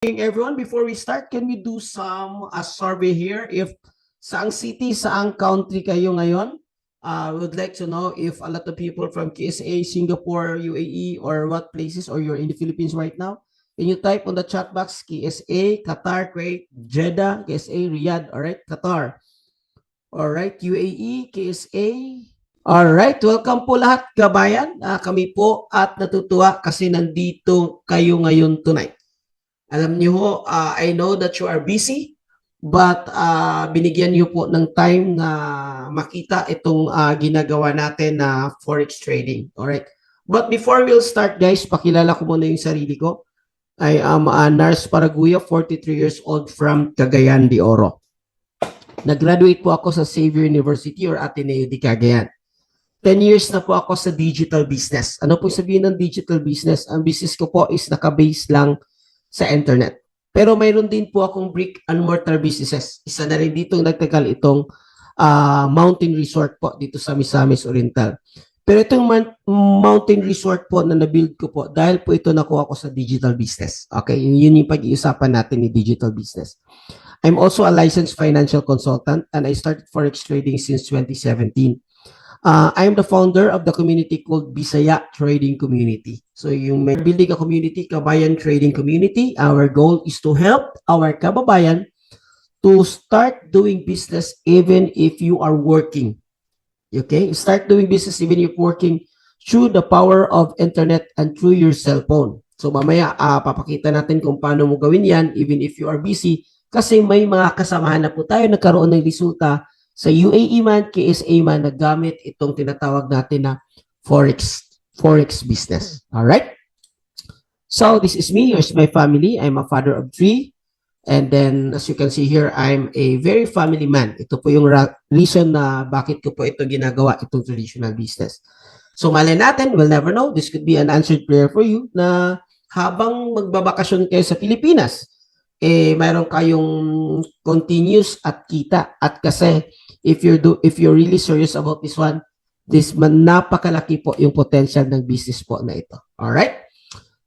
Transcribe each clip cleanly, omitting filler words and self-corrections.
Everyone, before we start, can we do some survey here? If saang city, saang country kayo ngayon? We would like to know if a lot of people from KSA, Singapore, UAE, or what places, or you're in the Philippines right now. Can you type on the chat box KSA, Qatar, Kuwait, Jeddah, KSA, Riyadh, all right, Qatar. All right, UAE, KSA. All right, welcome po lahat kabayan. Kami po at natutuwa kasi nandito kayo ngayon tonight. Alam niyo ho, I know that you are busy, but binigyan niyo po ng time na makita itong ginagawa natin na forex trading. Alright. But before we'll start guys, pakilala ko muna yung sarili ko. I am Nars Paraguya, 43 years old from Cagayan de Oro. Nag-graduate po ako sa Xavier University or Ateneo de Cagayan. 10 years na po ako sa digital business. Ano po sabihin ng digital business? Ang business ko po is naka-base lang sa internet. Pero mayroon din po akong brick and mortar businesses. Isa na rin dito nagtagal itong mountain resort po dito sa Misamis Oriental. Pero itong mountain resort po na nabuild ko po dahil po ito nakuha ko sa digital business. Okay, yun yung pag-iusapan natin ni digital business. I'm also a licensed financial consultant and I started forex trading since 2017. I'm the founder of the community called Bisaya Trading Community. So yung building a community, Kabayan Trading Community, our goal is to help our kababayan to start doing business even if you are working. Okay? Start doing business even if working through the power of internet and through your cell phone. So mamaya, papakita natin kung paano mo gawin yan even if you are busy kasi may mga kasamahan na po tayo nagkaroon ng resulta sa UAE man, KSA man, nagamit itong tinatawag natin na forex business. All right? So, this is me. Here's my family. I'm a father of 3. And then, as you can see here, I'm a very family man. Ito po yung reason na bakit ko po ito ginagawa, itong traditional business. So, malay natin, we'll never know. This could be an answered prayer for you na habang magbabakasyon kayo sa Pilipinas, mayroon kayong continuous at kita. At kasi, if you're really serious about this one, napakalaki po yung potential ng business po na ito. All right?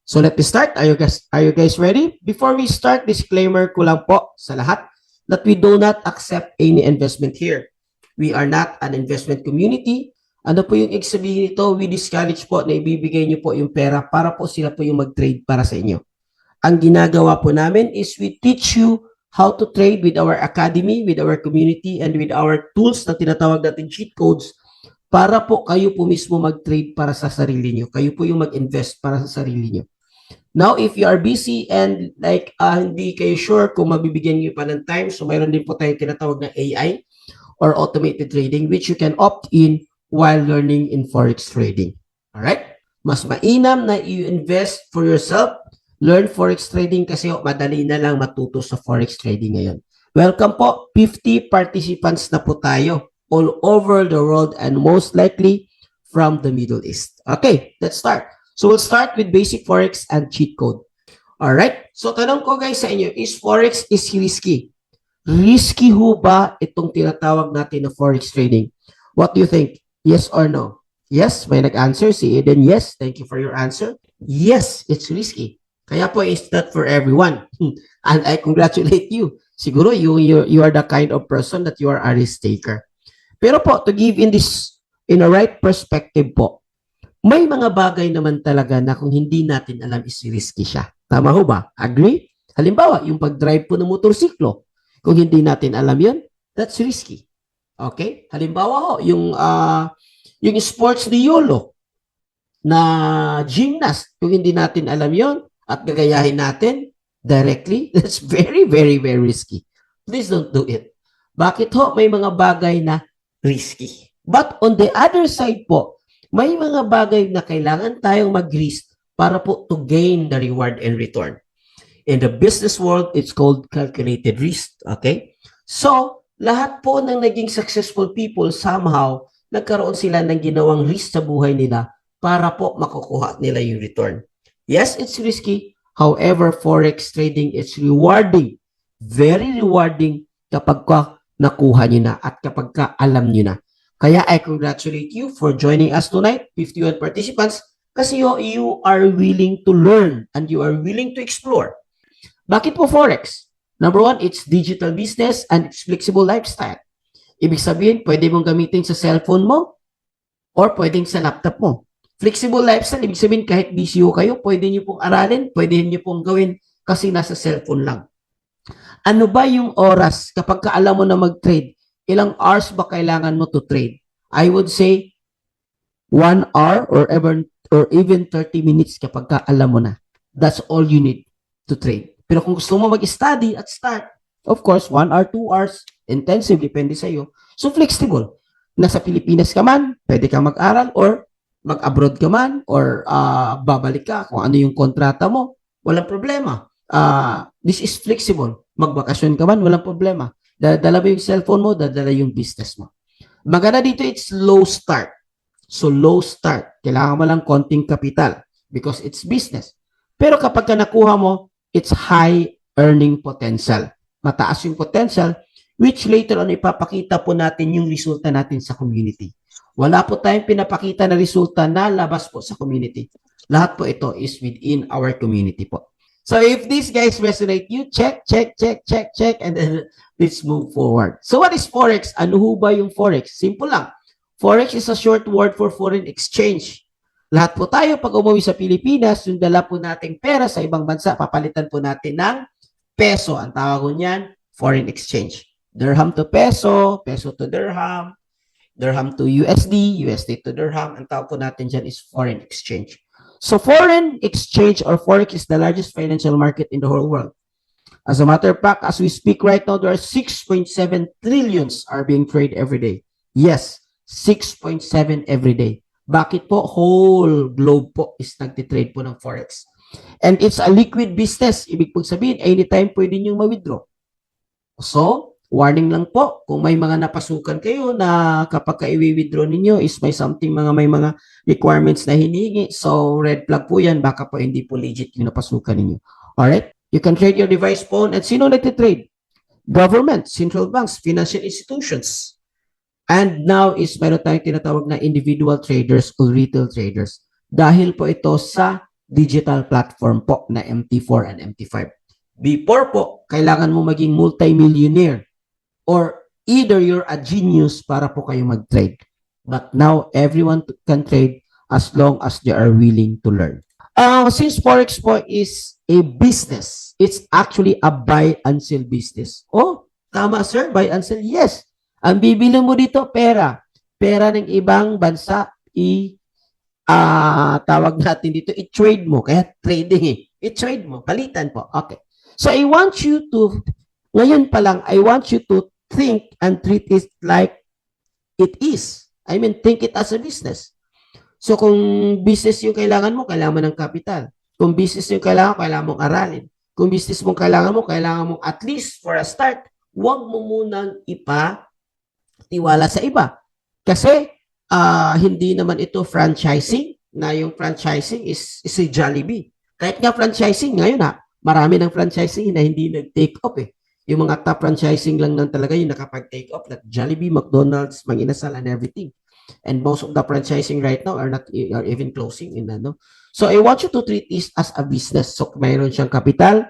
So let me start. Are you guys ready? Before we start, disclaimer ko lang po sa lahat that we do not accept any investment here. We are not an investment community. Ano po yung sabihin nito? We discourage po na ibibigay niyo po yung pera para po sila po yung mag-trade para sa inyo. Ang ginagawa po namin is we teach you how to trade with our academy, with our community, and with our tools na tinatawag natin cheat codes para po kayo po mismo mag-trade para sa sarili nyo. Kayo po yung mag-invest para sa sarili nyo. Now, if you are busy and like hindi kayo sure kung mabibigyan nyo pa ng time, so mayroon din po tayong tinatawag na AI or automated trading which you can opt in while learning in forex trading. Alright? Mas mainam na you invest for yourself. Learn forex trading kasi madali na lang matuto sa forex trading ngayon. Welcome po, 50 participants na po tayo all over the world and most likely from the Middle East. Okay, let's start. So we'll start with basic forex and cheat code. Alright, so tanong ko guys sa inyo, is forex is risky? Risky ho ba itong tinatawag natin na forex trading? What do you think? Yes or no? Yes, may nag-answer si Eden. Yes, thank you for your answer. Yes, it's risky. Kaya po, it's not for everyone. And I congratulate you. Siguro, you are the kind of person that you are a risk taker. Pero po, to give in a right perspective po, may mga bagay naman talaga na kung hindi natin alam is risky siya. Tama ho ba? Agree? Halimbawa, yung pag-drive po ng motorsiklo, kung hindi natin alam yun, that's risky. Okay? Halimbawa ho, yung sports ni YOLO na gymnast, kung hindi natin alam yun, at gagayahin natin directly, that's very, very, very risky. Please don't do it. Bakit ho? May mga bagay na risky. But on the other side po, may mga bagay na kailangan tayong mag-risk para po to gain the reward and return. In the business world, it's called calculated risk. Okay? So, lahat po ng naging successful people, somehow, nagkaroon sila ng ginawang risk sa buhay nila para po makukuha nila yung return. Yes, it's risky. However, forex trading is rewarding. Very rewarding kapag nakuha nyo na at kapag alam nyo na. Kaya I congratulate you for joining us tonight, 51 participants, kasi you are willing to learn and you are willing to explore. Bakit po Forex? Number one, it's digital business and it's flexible lifestyle. Ibig sabihin, pwede mong gamitin sa cellphone mo or pwedeng sa laptop mo. Flexible lifestyle, ibig sabihin kahit busy kayo, pwede nyo pong aralin, pwede nyo pong gawin kasi nasa cellphone lang. Ano ba yung oras kapag alam mo na mag-trade? Ilang hours ba kailangan mo to trade? I would say 1 hour or even 30 minutes kapag alam mo na. That's all you need to trade. Pero kung gusto mo mag-study at start, of course, 1 hour, 2 hours, intensive, depende sa iyo. So, flexible. Nasa Pilipinas ka man, pwede ka mag-aral or mag-abroad ka man or babalik ka kung ano yung kontrata mo. Walang problema. This is flexible. Magbakasyon ka man, walang problema. Dala mo yung cellphone mo, dadala yung business mo. Maganda dito, it's low start. So, low start. Kailangan mo lang konting kapital because it's business. Pero kapag ka nakuha mo, it's high earning potential. Mataas yung potential, which later on ipapakita po natin yung resulta natin sa community. Wala po tayong pinapakita na resulta na labas po sa community. Lahat po ito is within our community po. So if these guys resonate you, check, and then let's move forward. So what is Forex? Ano ho ba yung Forex? Simple lang. Forex is a short word for foreign exchange. Lahat po tayo pag umuwi sa Pilipinas, yung dala po nating pera sa ibang bansa, papalitan po natin ng peso. Ang tawag ko niyan, foreign exchange. Dirham to peso, peso to dirham, dirham to USD, USD to dirham. Ang tawag po natin dyan is foreign exchange. So foreign exchange or Forex is the largest financial market in the whole world. As a matter of fact, as we speak right now, there are 6.7 trillions are being traded every day. Yes, 6.7 every day. Bakit po? Whole globe po is nagtitrade po ng Forex. And it's a liquid business. Ibig pong sabihin, anytime pwede nyo ma-withdraw. So, warning lang po, kung may mga napasukan kayo na kapag ka-i-withdraw ninyo is may mga requirements na hinihingi. So, red flag po yan. Baka po hindi po legit yung napasukan ninyo. Alright? You can trade your device phone. At sino nagtitrade? Government, central banks, financial institutions. And now is meron tayong tinatawag na individual traders o retail traders. Dahil po ito sa digital platform po na MT4 and MT5. Before po, kailangan mo maging multi-millionaire or either you're a genius para po kayo mag-trade. But now, everyone can trade as long as they are willing to learn. Since Forex po is a business, it's actually a buy and sell business. Oh, tama sir, buy and sell. Yes. Ang bibili mo dito, pera. Pera ng ibang bansa, tawag natin dito, i-trade mo. Kaya trading eh. I-trade mo, palitan po. Okay. So I want you to, ngayon pa lang, I want you to think and treat it like it is. I mean, think it as a business. So kung business yung kailangan mo ng kapital. Kung business yung kailangan mong aralin. Kung business mong kailangan mong at least for a start, huwag mo munang tiwala sa iba. Kasi hindi naman ito franchising, na yung franchising is a Jollibee. Kahit nga franchising ngayon marami ng franchising na hindi nag-take off eh. Yung mga top franchising lang talaga yung nakapag-take off, like Jollibee, McDonald's, Mang Inasal, and everything. And most of the franchising right now are even closing in ano. So I want you to treat this as a business. So mayroon siyang kapital,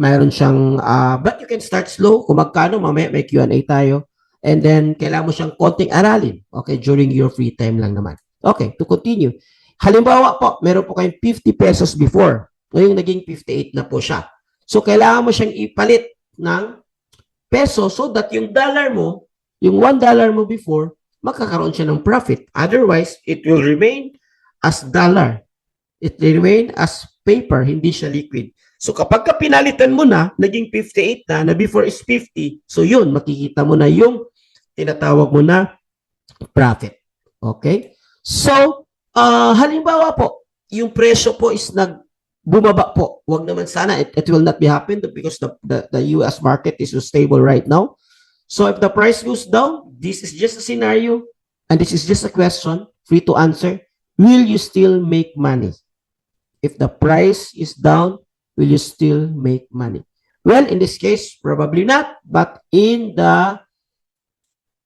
mayroon siyang but you can start slow. Kung magkano, mamaya may Q&A tayo. And then kailangan mo siyang konting aralin. Okay, during your free time lang naman. Okay, to continue. Halimbawa po, meron po kayong 50 pesos before. Ngayon naging 58 na po siya. So kailangan mo siyang ipalit ng peso so that yung dollar mo, yung $1 mo before, magkakaroon siya ng profit. Otherwise, it will remain as dollar. It will remain as paper, hindi siya liquid. So kapag ka pinalitan mo na, naging 58 na before is 50, so yun, makikita mo na yung tinatawag mo na profit. Okay? So, halimbawa po, yung presyo po is bumaba po. Huwag naman sana, it will not be happen because the US market is so stable right now. So if the price goes down, this is just a scenario, and this is just a question, free to answer. Will you still make money? If the price is down, will you still make money? Well, in this case, probably not. But in the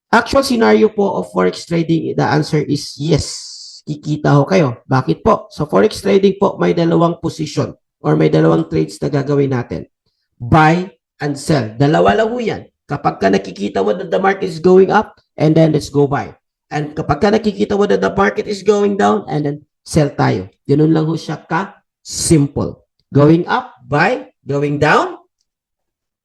actual scenario po of Forex trading, the answer is yes. Kikita ho kayo. Bakit po? Sa Forex trading po, may dalawang position or may dalawang trades na gagawin natin. buy and sell. Dalawa lang ho yan. Kapag ka nakikita mo that the market is going up, and then let's go buy. And kapag ka nakikita mo that the market is going down, and then sell tayo. Ganun lang ho siya ka-simple. Going up, buy. Going down,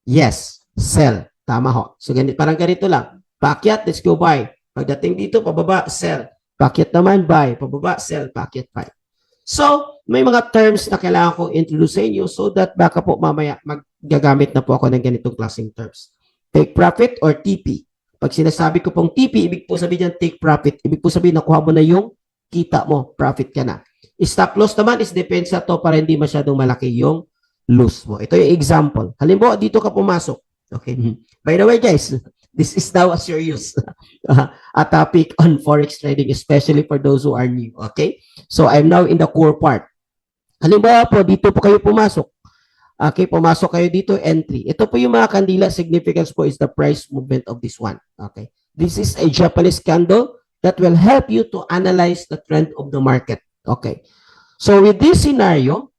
yes, sell. Tama ho. So, parang ganito lang. Paakyat, let's go buy. Pagdating dito, pababa, sell. Paakyat naman, buy. Pababa, sell. Paakyat, buy. So, may mga terms na kailangan ko introduce sa inyo so that baka po mamaya maggagamit na po ako ng ganitong klaseng terms. Take profit or TP. Pag sinasabi ko pong TP, ibig po sabihin yan take profit. Ibig po sabihin nakuha mo na yung kita mo, profit ka na. Stop loss naman is depensa to para hindi masyadong malaki yung lose mo. Ito yung example. Halimbawa, dito ka pumasok. Okay. By the way, guys, this is now a serious a topic on forex trading, especially for those who are new. Okay? So, I'm now in the core part. Halimbawa po, dito po kayo pumasok. Okay, pumasok kayo dito, entry. Ito po yung mga kandila. Significance po is the price movement of this one. Okay? This is a Japanese candle that will help you to analyze the trend of the market. Okay? So, with this scenario,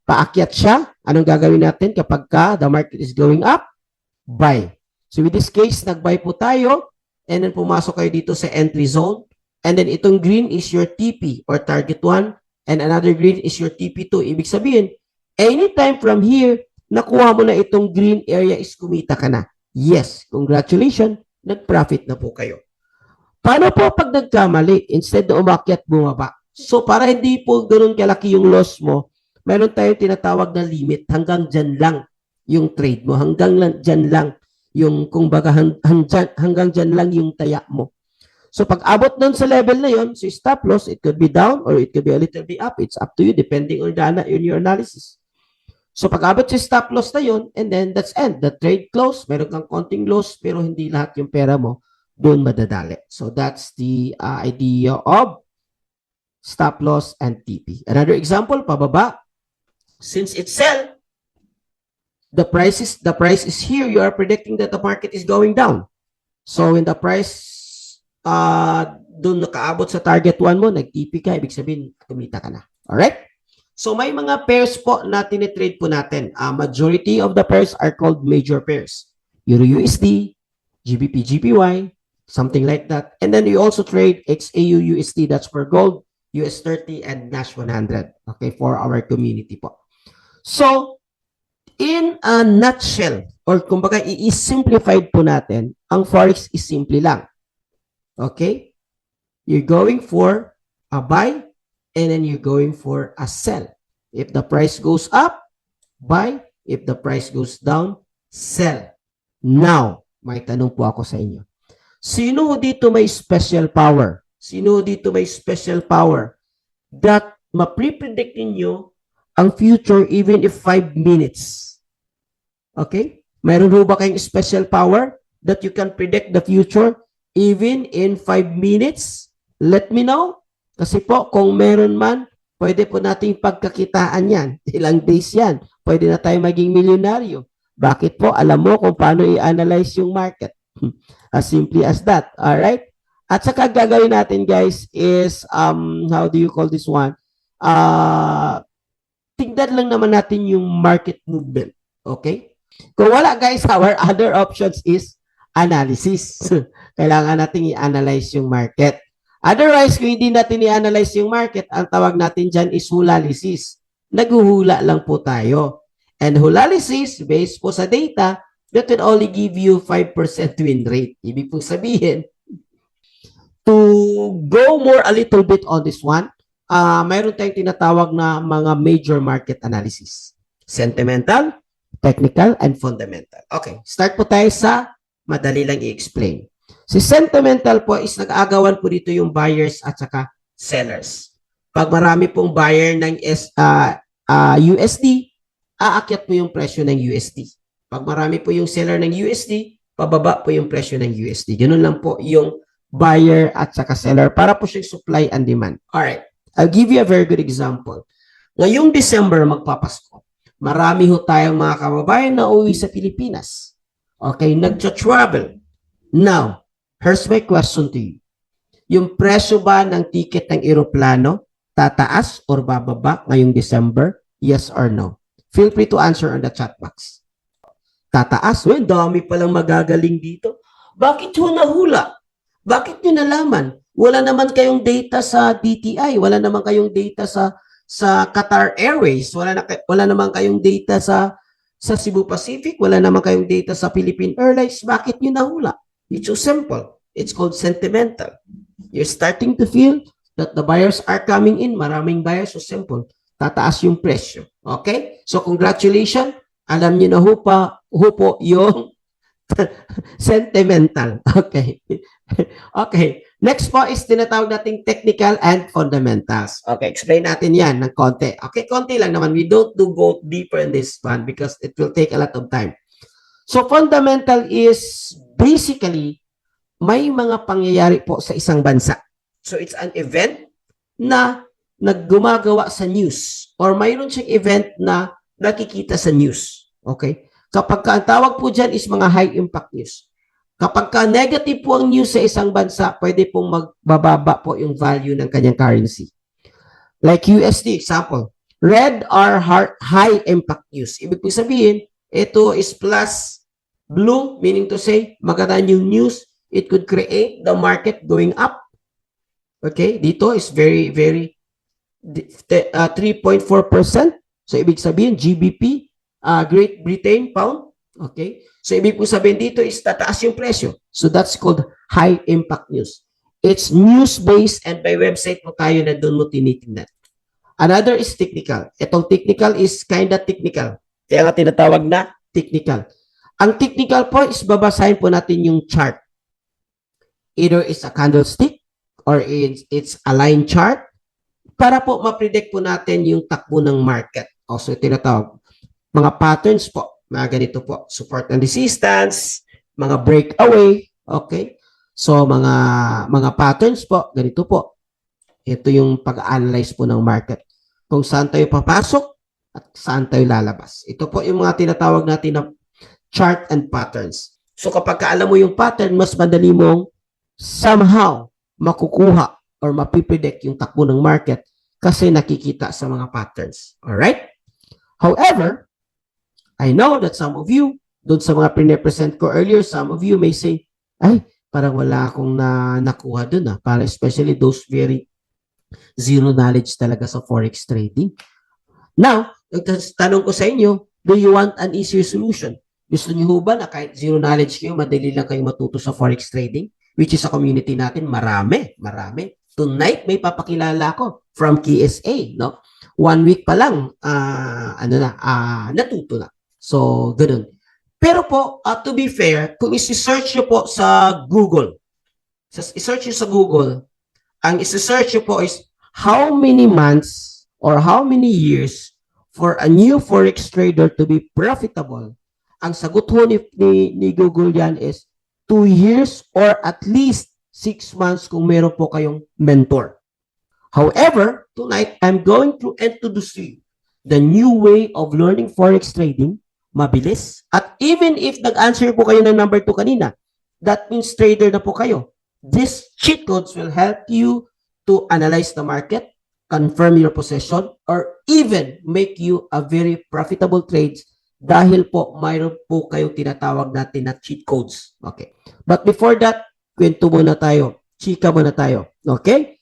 paakyat siya. Anong gagawin natin kapag the market is going up? Buy. So, with this case, nag-buy po tayo, and then pumasok kayo dito sa entry zone, and then itong green is your TP or target 1, and another green is your TP2. Ibig sabihin, anytime from here, nakuha mo na itong green area is kumita ka na. Yes, congratulations, nag-profit na po kayo. Paano po pag nagkamali, instead na umakyat, bumaba? So, para hindi po ganun kalaki yung loss mo, meron tayong tinatawag na limit, hanggang dyan lang yung trade mo, hanggang dyan lang yung, kung baga, hanggang dyan lang yung taya mo. So, pag abot nun sa level na yon, so stop loss, it could be down or it could be a little bit up. It's up to you depending on your analysis. So, pag abot sa stop loss na yon, and then that's end. The trade close, meron kang konting loss, pero hindi lahat yung pera mo doon madadali. So, that's the idea of stop loss and TP. Another example, pababa. Since it's sell, the price is here. You are predicting that the market is going down. So, when the price doon nakaabot sa target 1 mo, nag-TP ka, ibig sabihin, kumita ka na. Alright? So, may mga pairs po na tinitrade po natin. Majority of the pairs are called major pairs. Euro-USD, GBP-GPY, something like that. And then you also trade XAU-USD, that's for gold, US30, and Nash 100. Okay, for our community po. So, in a nutshell, or kumbaga, i-simplified po natin, ang Forex is simple lang. Okay? You're going for a buy, and then you're going for a sell. If the price goes up, buy. If the price goes down, sell. Now, may tanong po ako sa inyo. Sino dito may special power? Sino dito may special power that ma-predict ninyo ang future even if 5 minutes? Okay? Mayroon ba kayong special power that you can predict the future even in 5 minutes? Let me know. Kasi po, kung meron man, pwede po nating pagkakitaan yan. Ilang days yan. Pwede na tayo maging milyonaryo. Bakit po? Alam mo kung paano i-analyze yung market. As simply as that. Alright? At saka gagawin natin, guys, is, how do you call this one? Tignan lang naman natin yung market movement. Okay? Kung wala, guys, our other options is analysis. Kailangan natin i-analyze yung market. Otherwise, kung hindi natin i-analyze yung market, ang tawag natin dyan is hulalysis. Naghuhula lang po tayo. And hulalysis, based po sa data, that will only give you 5% win rate. Ibig po sabihin, to go more a little bit on this one, mayroon tayong tinatawag na mga major market analysis. Sentimental, technical, and fundamental. Okay, start po tayo sa madali lang i-explain. Si sentimental po is nag-aagawan po dito yung buyers at saka sellers. Pag marami pong buyer ng USD, aakyat po yung presyo ng USD. Pag marami po yung seller ng USD, pababa po yung presyo ng USD. Ganun lang po yung buyer at saka seller para po siyang supply and demand. Alright, I'll give you a very good example. Ngayong December magpapasko, marami ho tayong mga kababayan na uwi sa Pilipinas. Okay, nagtra-travel. Now, here's my question to you. Yung presyo ba ng ticket ng eroplano tataas or bababa ngayong December? Yes or no? Feel free to answer on the chat box. tataas. Well, dami palang magagaling dito. Bakit hula-hula? Bakit nyo nalaman? Wala naman kayong data sa DTI, wala naman kayong data sa Qatar Airways, wala naman kayong data sa Cebu Pacific, wala naman kayong data sa Philippine Airlines. Bakit nyo nahula? It's so simple. It's called sentimental. You're starting to feel that the buyers are coming in. Maraming buyers, so simple. Tataas yung presyo. Okay? So congratulations. Alam niyo na ho po yung sentimental. Okay. Okay. Next po is tinatawag nating technical and fundamentals. Okay, explain natin yan ng konti. Okay, konti lang naman. We don't go deeper in this one because it will take a lot of time. So fundamental is basically may mga pangyayari po sa isang bansa. So it's an event na naggumagawa sa news or mayroon siyang event na nakikita sa news. Okay? Kapag ang tawag po dyan is mga high impact news. Kapag ka negative po ang news sa isang bansa, pwede pong magbababa po yung value ng kanyang currency. Like USD, example. Red are high impact news. Ibig po sabihin, ito is plus blue, meaning to say, maganda yung news. It could create the market going up. Okay? Dito is very, very 3.4%. So, ibig sabihin, GBP, Great Britain, pound. Okay? So, ibig po sabihin dito is tataas yung presyo. So, that's called high impact news. It's news-based and by website po tayo na doon mo tinitingnan. Another is technical. Itong technical is kinda technical. Kaya nga tinatawag na technical. Ang technical po is babasahin po natin yung chart. Either it's a candlestick or it's a line chart para po ma-predict po natin yung takbo ng market. Also, tinatawag mga patterns po. Mga ganito po. Support and resistance, mga breakaway. Okay? So, mga patterns po. Ganito po. Ito yung pag-analyze po ng market. Kung saan tayo papasok at saan tayo lalabas. Ito po yung mga tinatawag natin na chart and patterns. So, kapag alam mo yung pattern, mas madali mong somehow makukuha or mapipredict yung takbo ng market kasi nakikita sa mga patterns. Alright? However, I know that some of you, doon sa mga pine-present ko earlier, some of you may say, ay, parang wala akong nakuha doon. Para especially those very zero knowledge talaga sa forex trading. Now, tanong ko sa inyo, do you want an easier solution? Gusto niyo ba na kahit zero knowledge kayo, madali lang kayo matuto sa forex trading? Which is sa community natin, marami. Tonight, may papakilala ko from KSA, no? 1 week pa lang, natuto na. So, ganun. Pero po, to be fair, kung isi-search nyo po sa Google, i-search nyo sa Google, ang isi-search nyo po is how many months or how many years for a new forex trader to be profitable. Ang sagot ho ni Google yan is 2 years or at least 6 months kung meron po kayong mentor. However, tonight, I'm going to introduce you the new way of learning forex trading, mabilis. At even if nag-answer po kayo ng number 2 kanina, that means trader na po kayo. These cheat codes will help you to analyze the market, confirm your position, or even make you a very profitable trades dahil po mayroon po kayong tinatawag natin na cheat codes. Okay. But before that, kwento muna tayo. Chika muna tayo. Okay?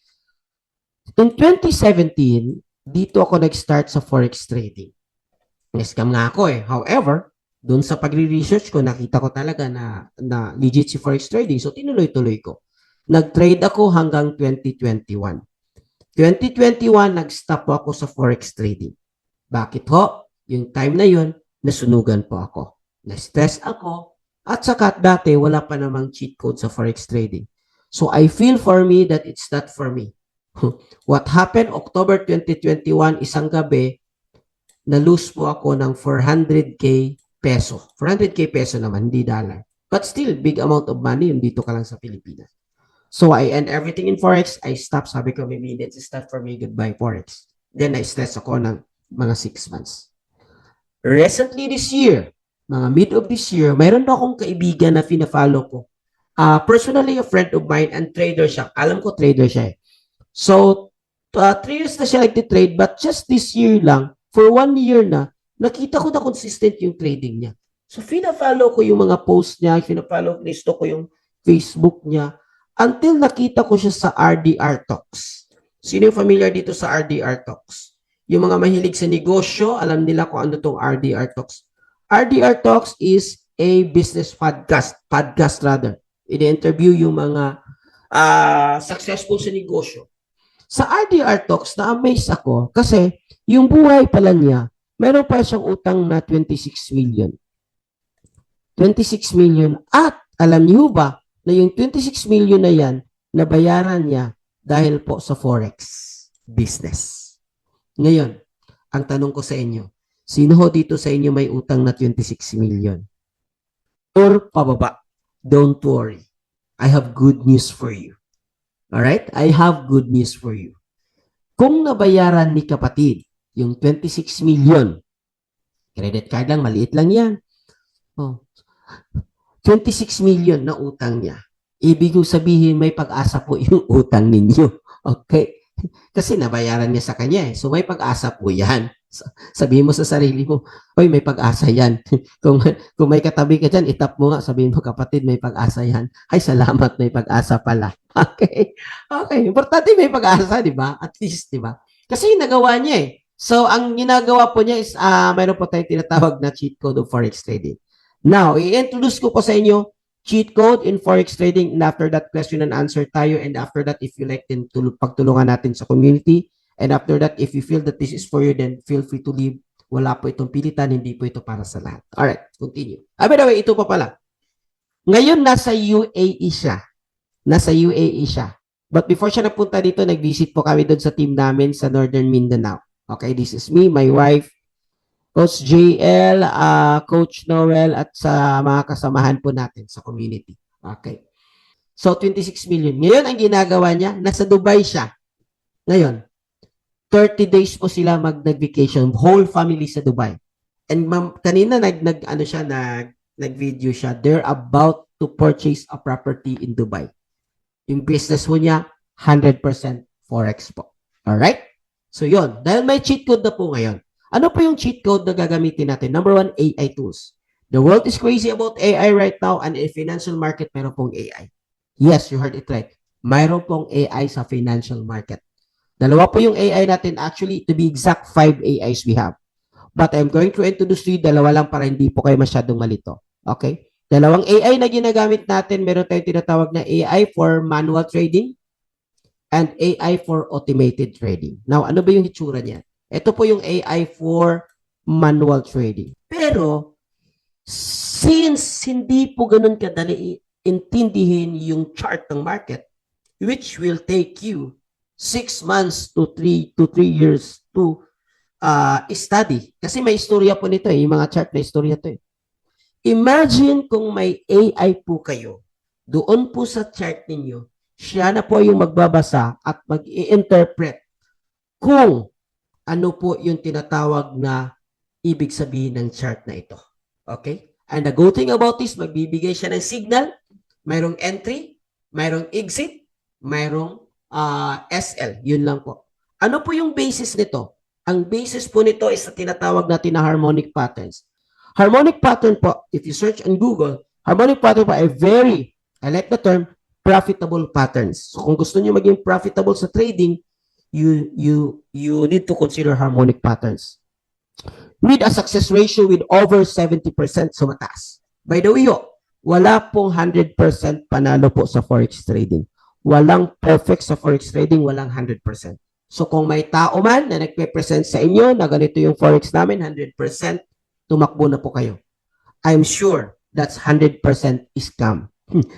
In 2017, dito ako nag-start sa forex trading. Scam nga ako eh. However, doon sa pagre-research ko, nakita ko talaga na legit si forex trading. So, tinuloy-tuloy ko. Nag-trade ako hanggang 2021. 2021, nag-stop po ako sa forex trading. Bakit ho? Yung time na yun, nasunugan po ako. Na-stress ako. At saka dati, wala pa namang cheat code sa forex trading. So, I feel for me that it's not for me. What happened, October 2021, isang gabi, na-lose po ako ng 400k peso. 400k peso naman, hindi dollar. But still, big amount of money yun dito ka lang sa Pilipinas. So, I end everything in Forex. I stop. Sabi ko, maybe it's not for me. Goodbye, Forex. Then, I stress ako ng mga 6 months. Recently this year, mga mid of this year, mayroon na akong kaibigan na fina-follow ko. Personally, a friend of mine and trader siya. Alam ko, trader siya eh. So, 3 years na siya nag-trade, but just this year lang, for 1 year na, nakita ko na consistent yung trading niya. So, fina-follow ko yung mga post niya, fina-follow, listo ko yung Facebook niya, until nakita ko siya sa RDR Talks. Sino yung familiar dito sa RDR Talks? Yung mga mahilig sa negosyo, alam nila kung ano tong RDR Talks. RDR Talks is a business podcast rather. Ini-interview yung mga successful sa negosyo. Sa RDR Talks, na-amaze ako kasi yung buhay pala niya, meron pa siyang utang na 26 million. 26 million. At alam niyo ba na yung 26 million na yan, nabayaran niya dahil po sa Forex business. Ngayon, ang tanong ko sa inyo, sino ho dito sa inyo may utang na 26 million? Or pababa? Don't worry. I have good news for you. Alright? I have good news for you. Kung nabayaran ni kapatid yung 26 million, credit card lang, maliit lang yan. Oh, 26 million na utang niya. Ibig sabihin, may pag-asa po yung utang ninyo. Okay? Kasi nabayaran niya sa kanya eh. So may pag-asa po yan. Sabihin mo sa sarili mo, oy, may pag-asa yan. kung may katabi ka dyan, itap mo nga, sabihin mo, kapatid, may pag-asa yan. Ay, salamat, may pag-asa pala. Okay? Okay. Importante may pag-asa, di ba? At least, di ba? Kasi yung nagawa niya eh. So, ang ginagawa po niya is, mayroon po tayong tinatawag na cheat code of forex trading. Now, i-introduce ko po sa inyo cheat code in forex trading, and after that, question and answer tayo, and after that, if you like din pagtulungan natin sa community, and after that, if you feel that this is for you, then feel free to leave. Wala po itong pilitan, hindi po ito para sa lahat. Alright, continue. By the way, ito pa pala. Ngayon, nasa UAE siya. Nasa UAE siya. But before siya napunta dito, nag-visit po kami doon sa team namin sa Northern Mindanao. Okay, this is me, my wife, Coach JL, Coach Noel, at sa mga kasamahan po natin sa community. Okay. So, 26 million. Ngayon, ang ginagawa niya, nasa Dubai siya. Ngayon, 30 days po sila nag-vacation, whole family sa Dubai. And kanina nag-video siya, they're about to purchase a property in Dubai. Yung business mo niya, 100% Forex po. Alright? So, yon. Dahil may cheat code na po ngayon. Ano po yung cheat code na gagamitin natin? Number one, AI tools. The world is crazy about AI right now, and in financial market, meron pong AI. Yes, you heard it right. Mayroon pong AI sa financial market. Dalawa po yung AI natin. Actually, to be exact, 5 AIs we have. But I'm going to introduce you dalawa lang para hindi po kayo masyadong malito. Okay? Dalawang AI na ginagamit natin, meron tayong tinatawag na AI for manual trading and AI for automated trading. Now, ano ba yung hitsura niya? Ito po yung AI for manual trading. Pero, since hindi po ganun kadali intindihin yung chart ng market, which will take you 6 months to 3 years to study. Kasi may istorya po nito eh. Yung mga chart na istorya to eh. Imagine kung may AI po kayo, doon po sa chart ninyo, siya na po yung magbabasa at mag-i-interpret kung ano po yung tinatawag na ibig sabihin ng chart na ito. Okay? And the good thing about this, magbibigay siya ng signal, mayroong entry, mayroong exit, mayroong SL. Yun lang po. Ano po yung basis nito? Ang basis po nito is na tinatawag natin na harmonic patterns. Harmonic pattern po, if you search on Google, harmonic pattern po ay very, I like the term, profitable patterns. So kung gusto niyo maging profitable sa trading, you need to consider harmonic patterns. With a success ratio with over 70%, so mataas. By the way, wala pong 100% panalo po sa forex trading. Walang perfect sa forex trading, walang 100%. So kung may tao man na nagpe-present sa inyo na ganito yung forex namin, 100%, tumakbo na po kayo. I'm sure that's 100% scam.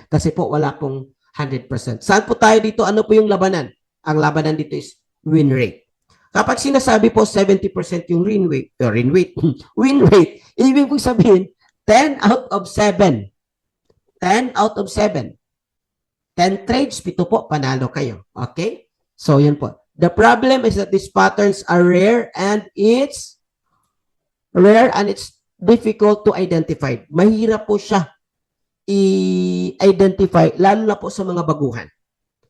Kasi po wala pong 100%. Saan po tayo dito? Ano po yung labanan? Ang labanan dito is win rate. Kapag sinasabi po 70% yung win rate, ibig po sabihin 10 out of 7. 10 out of 7. 10 trades, 7 po, panalo kayo. Okay? So, yun po. The problem is that these patterns are rare and it's difficult to identify. Mahirap po siya i-identify, lalo na po sa mga baguhan.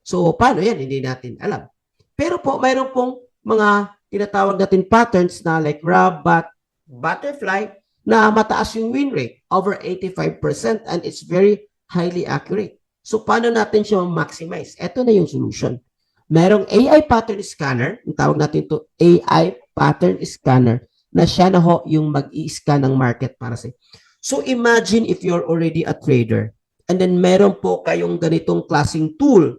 So, paano yan? Hindi natin alam. Pero po, mayroon pong mga tinatawag natin patterns na like rabat, butterfly, na mataas yung win rate. over 85% and it's very highly accurate. So, paano natin siya maximize? Ito na yung solution. Merong AI pattern scanner, ang tawag natin ito AI pattern scanner, na siya na ho yung mag-i-scan ng market para sa. So, imagine if you're already a trader and then meron po kayong ganitong klaseng tool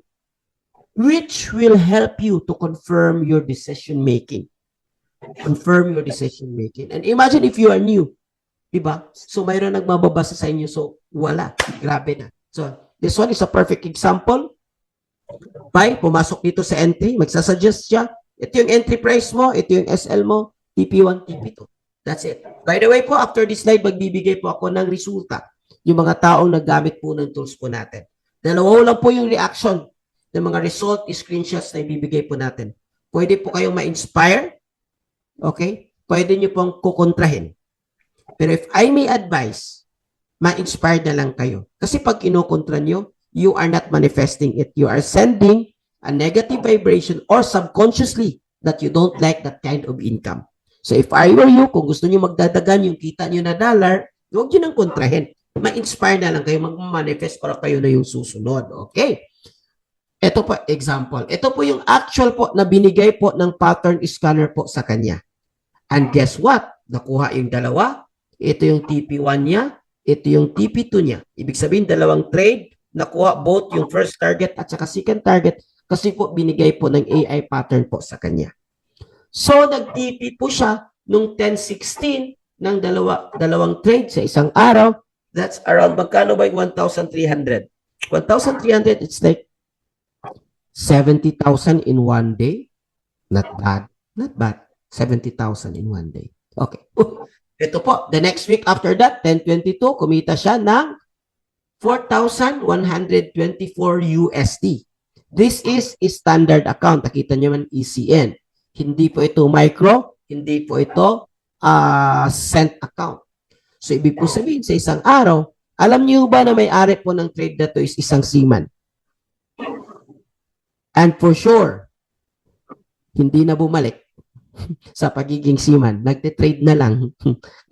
which will help you to confirm your decision making. Confirm your decision making. And imagine if you are new, diba? So, mayroon nagmababasa sa inyo. So, wala. Grabe na. So, this one is a perfect example. Buy, pumasok dito sa entry, magsasuggest siya. Ito yung entry price mo, ito yung SL mo, TP1, TP2. That's it. By the way po, after this slide, magbibigay po ako ng resulta. Yung mga taong naggamit po ng tools po natin. Dalawa lang po yung reaction ng mga result screenshots na ibibigay po natin. Pwede po kayong ma-inspire. Okay? Pwede nyo pong kukontrahin. Pero if I may advise, ma-inspire na lang kayo. Kasi pag kinukontra nyo, you are not manifesting it. You are sending a negative vibration or subconsciously that you don't like that kind of income. So if I were you, kung gusto nyo magdadagan yung kita nyo na dollar, huwag nyo nang kontrahin. Ma-inspire na lang kayo, mag-manifest para kayo na yung susunod. Okay? Ito po, example. Ito po yung actual po na binigay po ng pattern scanner po sa kanya. And guess what? Nakuha yung dalawa. Ito yung TP1 niya. Ito yung TP2 niya. Ibig sabihin, dalawang trade. Nakuha both yung first target at saka second target kasi po binigay po ng AI pattern po sa kanya. So, nag-TP po siya nung 10-16 ng dalawang trade sa isang araw. That's around, magkano ba yung 1,300? 1,300, it's like 70,000 in one day. Not bad. Not bad. 70,000 in one day. Okay. Ito po, the next week after that, 10-22, kumita siya ng 4,124 USD. This is a standard account. Nakita nyo man ECN. Hindi po ito micro, hindi po ito cent account. So, ibig po sabihin sa isang araw, alam niyo ba na may-ari po ng trade na to is isang seaman? And for sure, hindi na bumalik sa pagiging seaman. Nagte-trade na lang.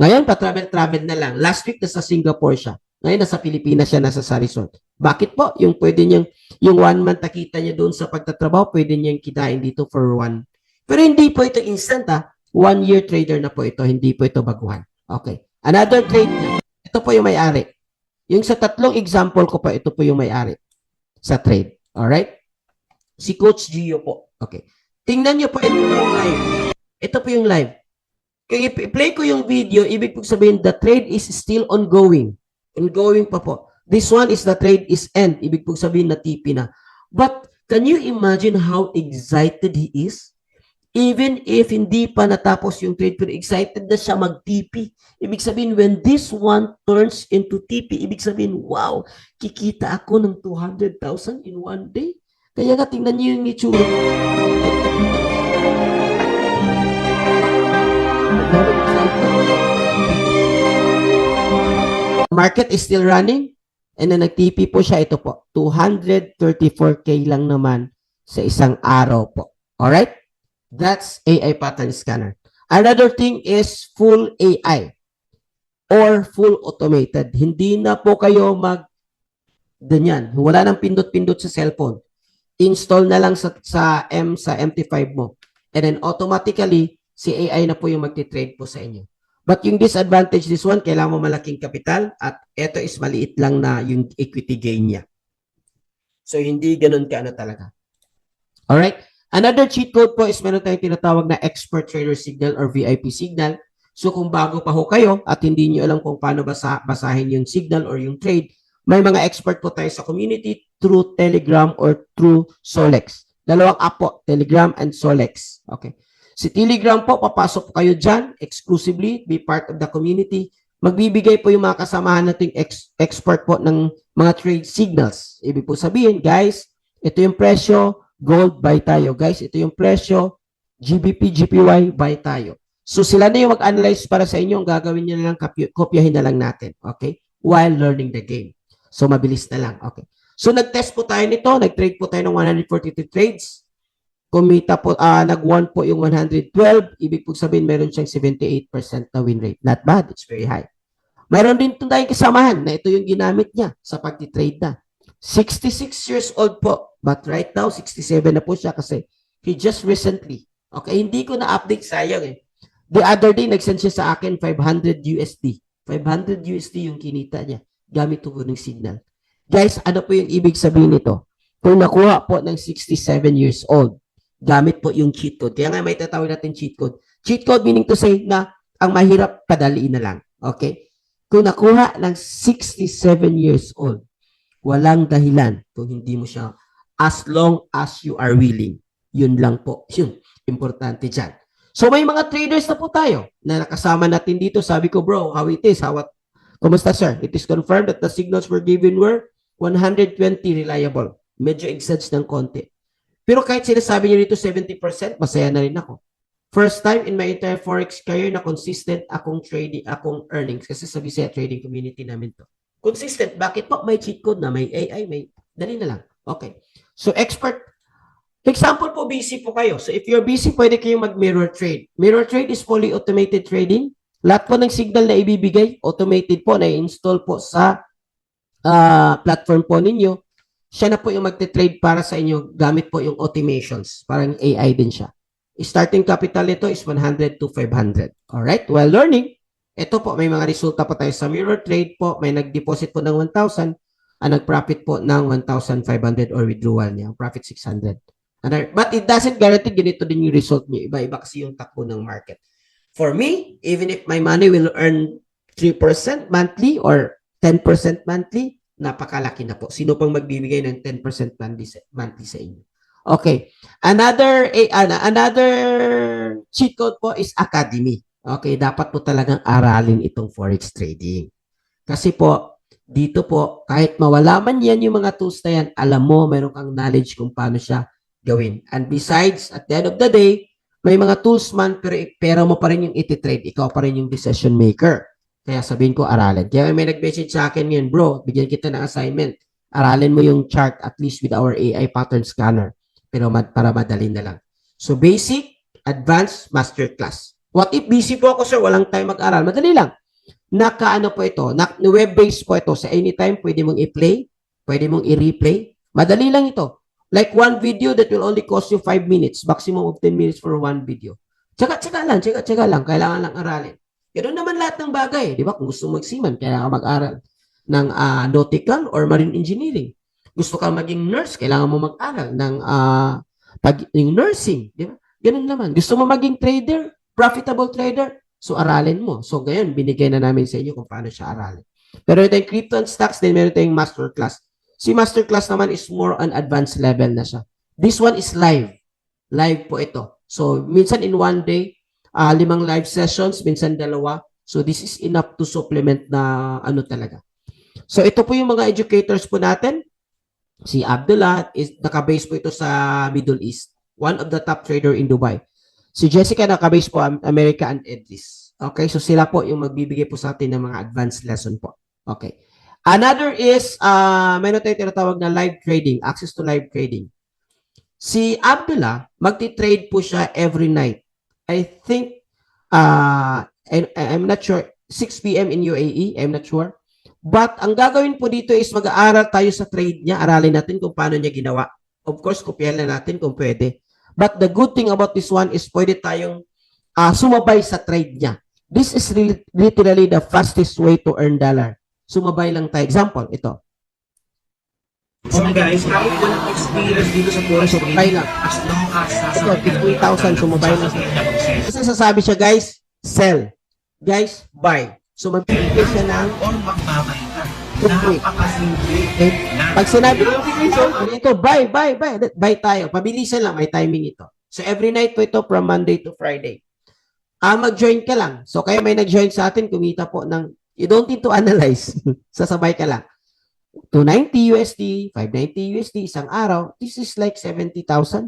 Ngayon, pa-travel-travel na lang. Last week, nasa Singapore siya. Ngayon, nasa Pilipinas siya, nasa sa resort. Bakit po? Yung pwede niyang, yung 1 month nakita niya doon sa pagtatrabaho, pwede niyang kitain dito for 1. Pero hindi po ito instant, ha? 1-year trader na po ito. Hindi po ito baguhan. Okay. Another trade niya. Ito po yung may-ari. Yung sa tatlong example ko po, ito po yung may-ari sa trade. Alright? Si Coach Gio po. Okay. Tingnan niyo po ito yung live. Ito po yung live. Kung i-play ko yung video, ibig po sabihin, the trade is still ongoing. Ongoing pa po. This one is the trade is end. Ibig po sabihin na TP na. But can you imagine how excited he is? Even if hindi pa natapos yung trade, pero excited na siya mag-TP. Ibig sabihin, when this one turns into TP, ibig sabihin, wow, kikita ako ng 200,000 in one day. Kaya nga, tingnan niyo yung itsura. Market is still running and then nag-TP po siya. Ito po, 234K lang naman sa isang araw po. Alright? That's AI pattern scanner. Another thing is full AI or full automated. Hindi na po kayo ganyan. Wala nang pindot-pindot sa cellphone. Install na lang sa MT5 mo. And then automatically, si AI na po yung magti-trade po sa inyo. But yung disadvantage this one, kailangan mo malaking kapital at ito is maliit lang na yung equity gain niya. So, hindi ganun ka talaga. Alright? Another cheat code po is meron tayong tinatawag na expert trader signal or VIP signal. So, kung bago pa ho kayo at hindi nyo alam kung paano basahin yung signal or yung trade, may mga expert po tayo sa community through Telegram or through Solex. Dalawang app po, Telegram and Solex. Okay. Si Telegram po, papasok po kayo dyan exclusively, be part of the community. Magbibigay po yung mga kasamahan nating expert po ng mga trade signals. Ibig po sabihin, guys, ito yung presyo, gold, buy tayo. Guys, ito yung presyo, GBP, GPY, buy tayo. So, sila na yung mag-analyze para sa inyo. Ang gagawin nyo na lang, kopyahin na lang natin. Okay? While learning the game. So, mabilis na lang. Okay. So, nag-test po tayo nito. Nag-trade po tayo ng 142 trades. Kumita po, nag-1 po yung 112. Ibig po sabihin, meron siyang 78% na win rate. Not bad. It's very high. Mayroon din tayong kasamahan na ito yung ginamit niya sa pag-trade na. 66 years old po, but right now 67 na po siya kasi he just recently, okay, hindi ko na-update, sayang eh. The other day, nag-send siya sa akin 500 USD. 500 USD yung kinita niya gamit po ng signal. Guys, ano po yung ibig sabihin nito? Kung nakuha po ng 67 years old, gamit po yung cheat code. Kaya nga may tatawag natin cheat code. Cheat code meaning to say na ang mahirap padaliin na lang. Okay? Kung nakuha ng 67 years old, walang dahilan kung hindi mo siya as long as you are willing. Yun lang po. Yun. Importante dyan. So may mga traders na po tayo na nakasama natin dito. Sabi ko, bro, how it is? Kumusta, sir? It is confirmed that the signals were given were 120 reliable. Medyo exceeds ng konti. Pero kahit sinasabi niyo dito 70%, masaya na rin ako. First time in my entire Forex career na consistent akong trading, akong earnings. Kasi sa Bisaya trading community namin to. Consistent. Bakit po? May cheat code na, may AI, may dali na lang. Okay. So expert. Example po, busy po kayo. So if you're busy, pwede kayong mag-mirror trade. Mirror trade is fully automated trading. Lahat po ng signal na ibibigay, automated po, na-install po sa platform po ninyo. Siya na po yung magte-trade para sa inyo gamit po yung automations. Parang AI din siya. Starting capital nito is 100 to 500. Alright? While learning, ito po, may mga resulta po tayo sa mirror trade po. May nag-deposit po ng 1,000, nag-profit po ng 1,500 or withdrawal niya. Profit 600. But it doesn't guarantee ganito din yung result niyo. Iba-iba kasi yung takbo ng market. For me, even if my money will earn 3% monthly or 10% monthly, napakalaki na po. Sino pang magbibigay ng 10% monthly sa inyo? Okay. Another cheat code po is Academy. Okay, dapat po talagang aralin itong Forex trading. Kasi po, dito po, kahit mawala man yan yung mga tools na yan, alam mo, mayroon kang knowledge kung paano siya gawin. And besides, at the end of the day, may mga tools man, pero mo pa rin yung iti-trade. Ikaw pa rin yung decision maker. Kaya sabihin ko, aralin. Kaya may nag-message sa akin ngayon, bro, bigyan kita ng assignment. Aralin mo yung chart at least with our AI pattern scanner. Pero para madali na lang. So basic, advanced, masterclass. What if busy po ako, sir? Walang time mag-aral. Madali lang. Naka-ano po ito? Web-based po ito. Sa anytime, pwede mong i-play. Pwede mong i-replay. Madali lang ito. Like one video that will only cost you 5 minutes. Maximum of 10 minutes for one video. Tsaka lang. Kailangan lang aralin. Ganoon naman lahat ng bagay. Di ba? Kung gusto mag-seaman, kailangan mag-aral ng nautical or marine engineering. Gusto ka maging nurse, kailangan mo mag-aral ng yung nursing. Di ba? Ganun naman. Gusto mo maging trader, profitable trader, so aralin mo. So ngayon, binigay na namin sa inyo kung paano siya aralin. Pero ito yung crypto and stocks, din meron tayong masterclass. Si masterclass naman is more on advanced level na siya. This one is live. Live po ito. So, minsan in one day, 5 live sessions, minsan 2. So, this is enough to supplement na ano talaga. So, ito po yung mga educators po natin. Si Abdullah, nakabase po ito sa Middle East. One of the top trader in Dubai. Si Jessica, nakabase po America and Edris. Okay, so sila po yung magbibigay po sa atin ng mga advanced lesson po. Okay. Another is, meron tayo tinatawag na live trading, access to live trading. Si Abdullah, magti-trade po siya every night. I think, I'm not sure, 6 p.m. in UAE, I'm not sure. But ang gagawin po dito is mag-aaral tayo sa trade niya, aralin natin kung paano niya ginawa. Of course, kopyahan na natin kung pwede. But the good thing about this one is pwede tayong sumabay sa trade niya. This is literally the fastest way to earn dollar. Sumabay lang tayo. Example, ito. So guys, kahit walang experience dito sa Forex Sumabay lang. as long as Ito, 50,000 sumabay lang. Kasi sasabi siya, guys, sell. Guys, buy. So, magbibigay siya ng or magbabay ka. Okay. Napakasimple. Okay. Pag sinabi ko, ito, buy tayo. Pabilisan lang, may timing ito. So, every night po ito from Monday to Friday. Mag-join ka lang. So, kaya may nag-join sa atin, kumita po ng, you don't need to analyze. Sasabay ka lang. 290 USD, 590 USD, isang araw. This is like 70,000.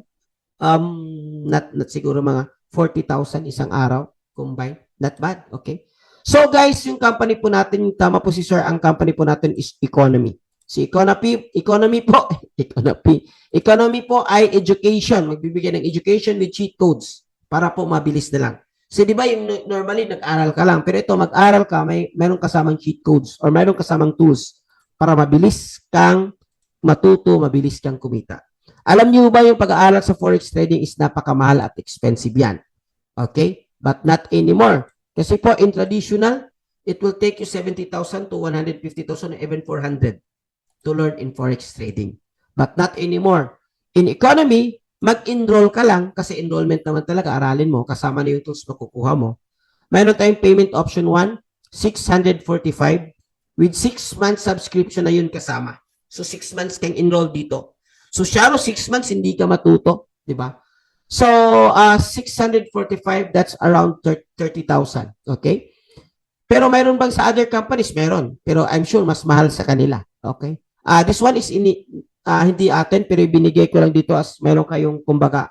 Not siguro mga 40,000 isang araw combined. Not bad, okay? So guys, yung company po natin, tama po si sir, ang company po natin is Economy. Si Economy po ay education. Magbibigay ng education with cheat codes para po mabilis na lang. So, di ba yung normally nag-aral ka lang, pero ito mag-aral ka, mayroong kasamang cheat codes or mayroong kasamang tools para mabilis kang matuto, mabilis kang kumita. Alam niyo ba yung pag-aaral sa forex trading is napakamahal at expensive yan. Okay? But not anymore. Kasi po, in traditional, it will take you 70,000 to 150,000 even 400 to learn in forex trading. But not anymore. In economy, mag-enroll ka lang kasi enrollment naman talaga, aralin mo, kasama na yung tools makukuha mo. Mayroon tayong payment option 1, 645 with 6 months subscription na yun kasama. So 6 months kang enroll dito. So syaro 6 months hindi ka matuto, di ba? So 645 that's around 30,000, okay? Pero mayroon bang sa other companies? Meron. Pero I'm sure mas mahal sa kanila, okay? This one is hindi atin pero binigay ko lang dito as meron kayong kumbaga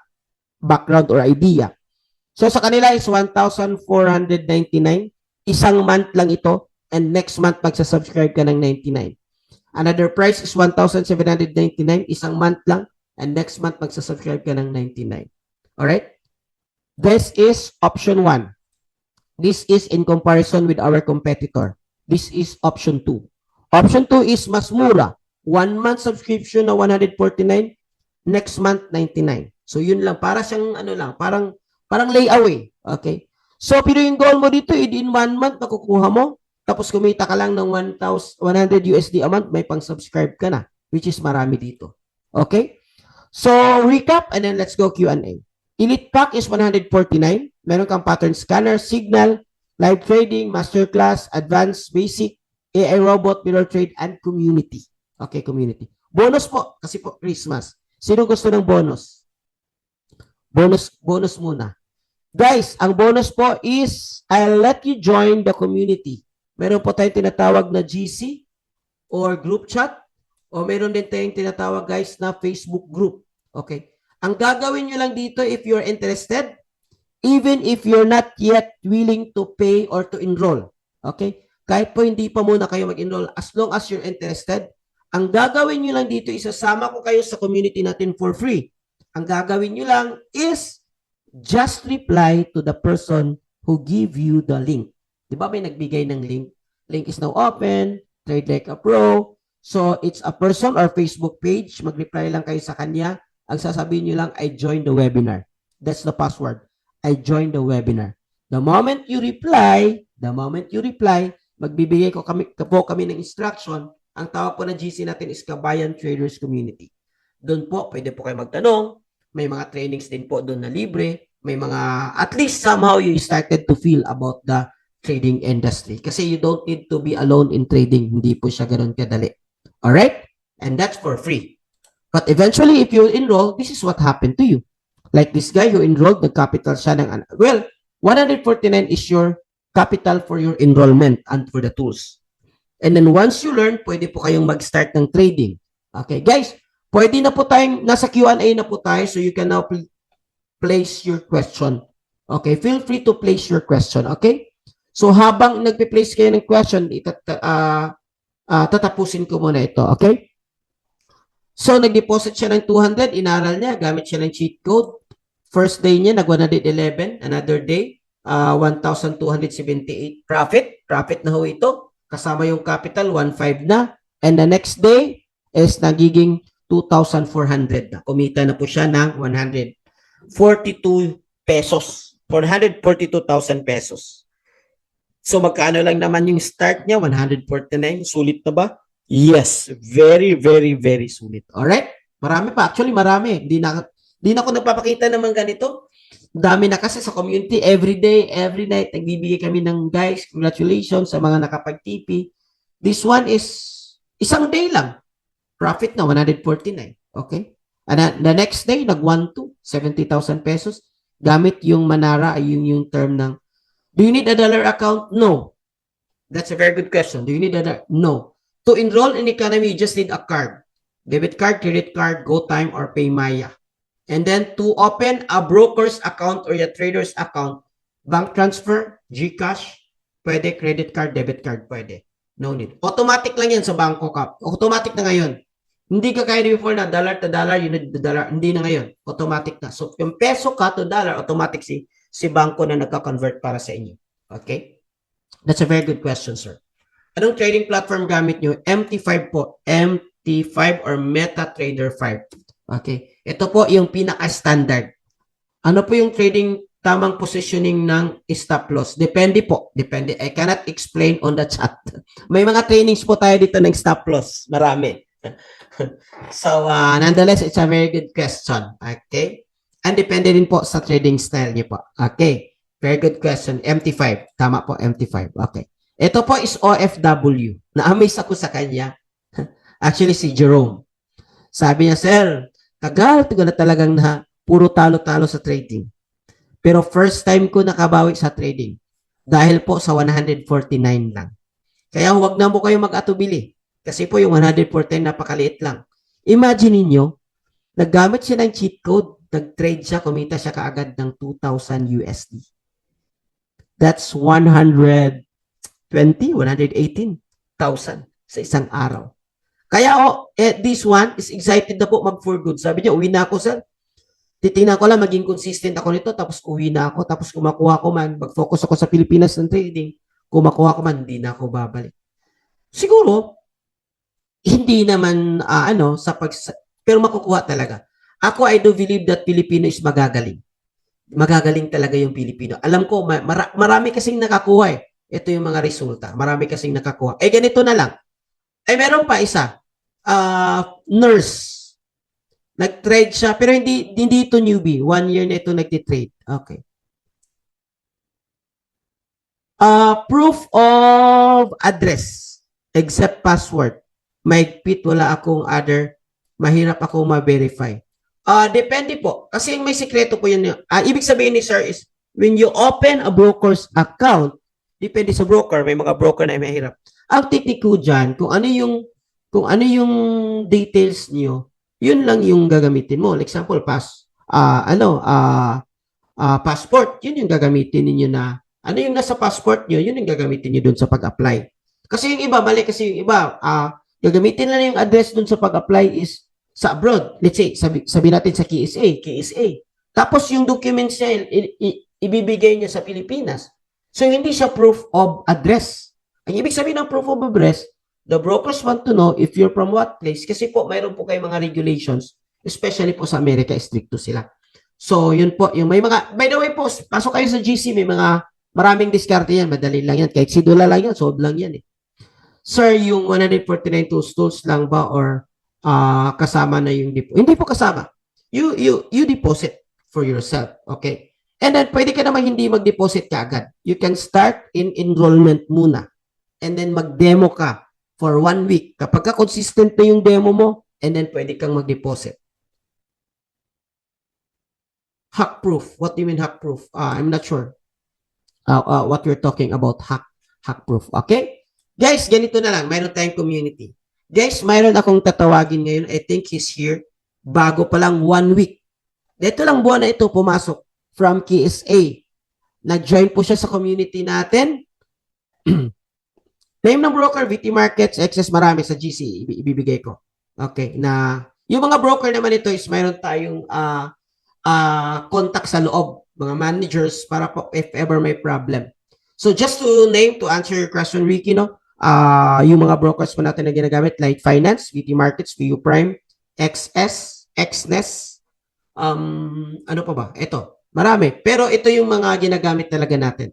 background or idea. So sa kanila is 1,499. Isang month lang ito and next month magsa-subscribe ka ng 99. Another price is 1,799. Isang month lang and next month magsa-subscribe ka ng 99. Alright? This is option 1. This is in comparison with our competitor. This is option 2. Option 2 is mas mura. 1 month subscription na 149, next month 99. So yun lang, para siyang ano lang, parang layaway. Okay? So pero yung goal mo dito, in 1 month makukuha mo, tapos kumita ka lang ng 100 USD a month, may pang-subscribe ka na, which is marami dito. Okay? So recap and then let's go Q&A. Elite Pack is 149. Meron kang pattern scanner, signal, live trading, masterclass, advanced, basic, AI robot, mirror trade, and community. Okay, community. Bonus po, kasi po Christmas. Sino gusto ng bonus? Bonus muna. Guys, ang bonus po is I'll let you join the community. Meron po tayong tinatawag na GC or group chat o meron din tayong tinatawag guys na Facebook group. Okay. Ang gagawin nyo lang dito if you're interested, even if you're not yet willing to pay or to enroll. Okay? Kahit po hindi pa muna kayo mag-enroll, as long as you're interested, ang gagawin nyo lang dito, isasama ko kayo sa community natin for free. Ang gagawin nyo lang is just reply to the person who give you the link. Di ba may nagbigay ng link? Link is now open, Trade Like a Pro. So, it's a person or Facebook page. Mag-reply lang kayo sa kanya. Ang sasabihin nyo lang, I joined the webinar. That's the password. I joined the webinar. The moment you reply, magbibigay ko kami ng instruction. Ang tawag po ng GC natin is Kabayan Traders Community. Doon po, pwede po kayo magtanong. May mga trainings din po doon na libre. May mga, at least somehow you started to feel about the trading industry. Kasi you don't need to be alone in trading. Hindi po siya ganun kadali. Alright? And that's for free. But eventually, if you enroll, this is what happened to you. Like this guy who enrolled, the capital siya ng, well, 149 is your capital for your enrollment and for the tools. And then once you learn, pwede po kayong mag-start ng trading. Okay, guys, pwede na po tayong, nasa Q&A na po tayo, so you can now place your question. Okay, feel free to place your question, okay? So habang nagpe-place kayo ng question, tatapusin ko muna ito, okay? So nag-deposit siya ng 200, inaral niya, gamit siya ng cheat code. First day niya, nag-111, another day, 1,278 profit na ho ito. Kasama yung capital, 1,500 na. And the next day is nagiging 2,400 na. Kumita na po siya ng 142 pesos. 442,000 pesos. So magkano lang naman yung start niya? 149. Sulit na ba? Yes. Very, very, very sulit. Alright? Marami pa. Actually, marami. Hindi na ako nagpapakita naman ganito. Dami na kasi sa community, every day, every night, nagbibigay kami ng guys, congratulations sa mga nakapag-TP. This one is isang day lang. Profit na, 149. Okay? And the next day, nag-1 to 70,000 pesos. Gamit yung Manara, ay yung term ng, do you need a dollar account? No. That's a very good question. Do you need a dollar? No. To enroll in economy, you just need a card. Debit card, credit card, GoTime, or PayMaya. And then to open a broker's account or your trader's account, bank transfer, GCash, pwede, credit card, debit card, pwede. No need. Automatic lang yan sa Bangko Cap. Automatic na ngayon. Hindi ka kaya before na dollar to dollar, you need the dollar. Hindi na ngayon. Automatic na. So, yung peso ka to dollar, automatic si si bangko na nagka-convert para sa inyo. Okay? That's a very good question, sir. Anong trading platform gamit nyo? MT5 po. MT5 or MetaTrader 5. Okay. Ito po yung pinaka-standard. Ano po yung trading tamang positioning ng stop loss? Depende po. Depende. I cannot explain on the chat. May mga trainings po tayo dito ng stop loss. Marami. So, nonetheless, it's a very good question. Okay? And depende din po sa trading style niyo po. Okay? Very good question. MT5. Tama po, MT5. Okay. Ito po is OFW. Na-amaze ako sa kanya. Actually, si Jerome. Sabi niya, sir, tagal na talagang na puro talo-talo sa trading. Pero first time ko nakabawi sa trading. Dahil po sa 149 lang. Kaya huwag na mo kayo mag-atubili. Kasi po yung 149 napakaliit lang. Imagine niyo, naggamit siya ng cheat code, nag-trade siya, kumita siya kaagad ng 2,000 USD. That's 118,000 sa isang araw. Kaya this one is excited na po mag for good. Sabi niya, uwi na ako, sir. Titingnan ko lang, maging consistent ako nito, tapos uwi na ako, tapos kumakuha ko man, mag-focus ako sa Pilipinas ng trading, kumakuha ko man, hindi na ako babalik. Siguro, hindi naman, pero makukuha talaga. Ako, I do believe that Filipino is magagaling. Magagaling talaga yung Pilipino. Alam ko, marami kasing nakakuha eh. Ito yung mga resulta. Marami kasing nakakuha. Ganito na lang. Meron pa isa. Nurse. Nag-trade siya, pero hindi ito newbie. 1 year na ito nagtitrade. Okay. Proof of address. Except password. Mahigpit, wala akong other. Mahirap akong ma-verify. Depende po. Kasi may sikreto po yun. Ibig sabihin ni sir is, when you open a broker's account, depende sa broker, may mga broker na mahirap. Ang technique ko dyan, kung ano yung details niyo, yun lang yung gagamitin mo. Like example, passport, yun yung gagamitin niyo na, ano yung nasa passport niyo, yun yung gagamitin niyo dun sa pag-apply. Kasi yung iba, mali kasi yung iba, gagamitin na yung address dun sa pag-apply is sa abroad. Let's say, sabi natin sa KSA. Tapos yung documents niya, ibibigay niya sa Pilipinas. So, hindi siya proof of address. Ang ibig sabihin ng proof of address, the brokers want to know if you're from what place. Kasi po, mayroon po kayo mga regulations, especially po sa Amerika, stricto sila. So, yun po, yung may mga, by the way po, pasok kayo sa GC, may mga maraming diskarte yan, madali lang yan. Kahit sidula lang yan, sold lang yan eh. Sir, yung 149 tools lang ba or kasama na yung deposit? Hindi po kasama. You deposit for yourself, okay? And then, pwede ka naman hindi mag-deposit kaagad. You can start in enrollment muna. And then, mag-demo ka for 1 week. Kapag consistent na yung demo mo, and then pwede kang mag-deposit. Hack proof. What do you mean hack proof? I'm not sure what you're talking about hack proof. Okay? Guys, ganito na lang. Mayroon tayong community. Guys, mayroon akong tatawagin ngayon. I think he's here. Bago pa lang 1 week. Dito lang buwan na ito pumasok from KSA. Nag-join po siya sa community natin. Name ng broker, VT Markets, excess marami sa GC, ibibigay ko. Okay, na yung mga broker naman ito is mayroon tayong contact sa loob, mga managers para po if ever may problem. So just to answer your question, Ricky, no? Yung mga brokers po natin na ginagamit, like Finance, VT Markets, VU Prime, XS, XNES, ano pa ba? Ito, marami. Pero ito yung mga ginagamit talaga natin.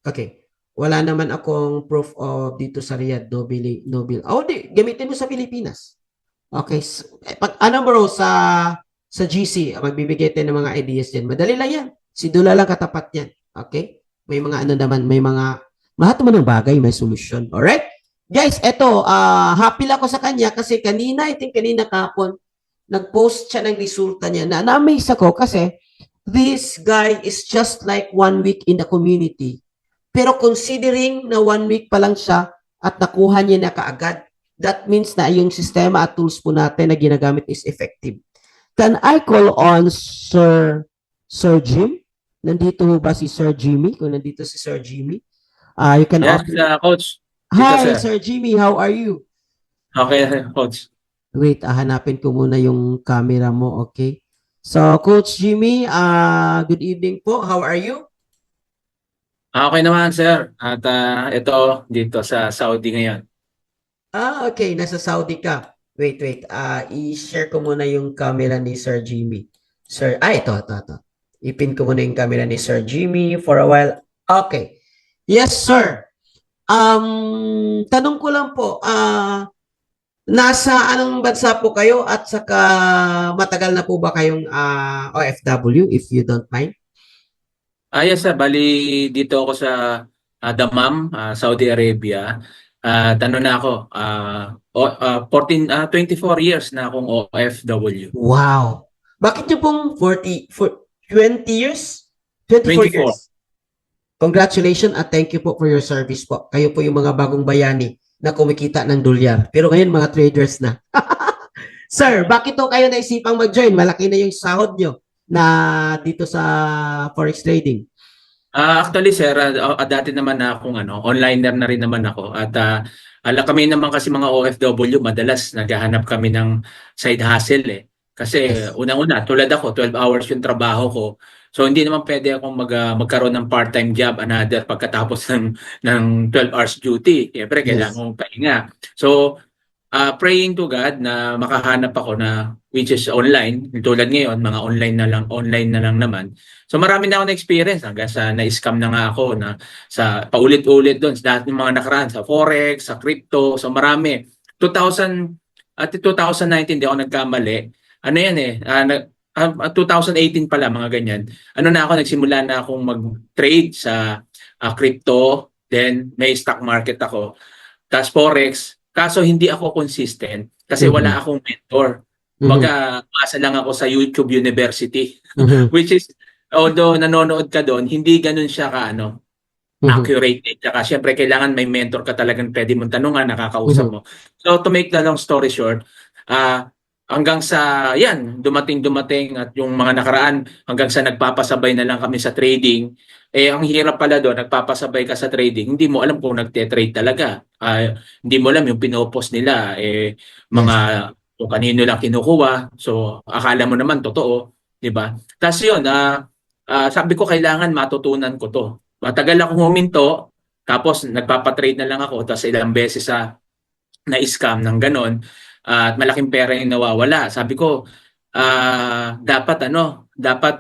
Okay. Wala naman akong proof of dito sa Riyadh, no bill. Gamitin mo sa Pilipinas. Okay. Ano bro, sa GC, magbibigay tayo ng mga ideas din. Madali lang yan. Sidula lang katapat yan. Okay? May mga lahat naman ng bagay, may solusyon. Alright? Guys, eto, happy lang ako sa kanya kasi kanina kahapon, nag-post siya ng resulta niya na na-amaze ako kasi this guy is just like 1 week in the community. Pero considering na 1 week pa lang siya at nakuha niya na kaagad, that means na yung sistema at tools po natin na ginagamit is effective. Can I call on Sir Jim? Nandito ba si Sir Jimmy? Kung nandito si Sir Jimmy, you can Yes, Coach. Hi, Sir Jimmy. How are you? Okay, Coach. Wait, hanapin ko muna yung camera mo, okay? So, Coach Jimmy, good evening po. How are you? Okay naman, sir. At ito, dito sa Saudi ngayon. Okay. Nasa Saudi ka. Wait, wait. I-share ko muna yung camera ni Sir Jimmy. Sir, ito. Ipin ko muna yung camera ni Sir Jimmy for a while. Okay. Yes, sir. Tanong ko lang po, nasa anong bansa po kayo at saka matagal na po ba kayong OFW, if you don't mind? Yes, sir. Bali, dito ako sa Dammam, Saudi Arabia. At ano na ako, 24 years na akong OFW. Wow. Bakit niyo pong 20 years? 24 24. years. Congratulations at thank you po for your service po. Kayo po yung mga bagong bayani na kumikita ng dolyar. Pero ngayon mga traders na. Sir, bakit po kayo naisipang mag-join? Malaki na yung sahod nyo na dito sa forex trading. Actually, sir, dati naman na akong onliner na rin naman ako. At kami naman kasi mga OFW, madalas naghahanap kami ng side hustle eh. Kasi Yes. unang-una, tulad ako, 12 hours yung trabaho ko. So hindi naman pwede akong magkaroon ng part-time job another pagkatapos ng 12 hours duty. Siyempre, kailangan Yes. kong pahinga. So praying to God na makahanap ako na which is online. Tulad ngayon, mga online na lang naman. So marami na ako na experience hanggang sa na-scam na nga ako na sa paulit-ulit doon sa dati ng mga nakaraan sa forex, sa crypto, so marami. 2019 di ako nagkamali. Ano yan eh, 2018 pala mga ganyan. Ano na ako nagsimula na akong mag-trade sa crypto, then may stock market ako. Tapos forex, kaso hindi ako consistent kasi wala akong mentor. Mag-asa lang ako sa YouTube University, which is, although nanonood ka doon, hindi ganun siya accurate. Tsaka syempre kailangan may mentor ka talagang pwede mong tanungan, nakakausap mo. So to make the long story short, hanggang sa yan, dumating at yung mga nakaraan, hanggang sa nagpapasabay na lang kami sa trading. Ang hirap pala doon, nagpapasabay ka sa trading, hindi mo alam kung nagte-trade talaga. Hindi mo alam yung pinopost nila, mga kung kanino lang kinukuha. So, akala mo naman totoo, di ba? Tapos yun, sabi ko kailangan matutunan ko to. Matagal akong huminto, tapos nagpapatrade na lang ako, tapos ilang beses na-scam ng ganon, at malaking pera yung nawawala. Sabi ko, dapat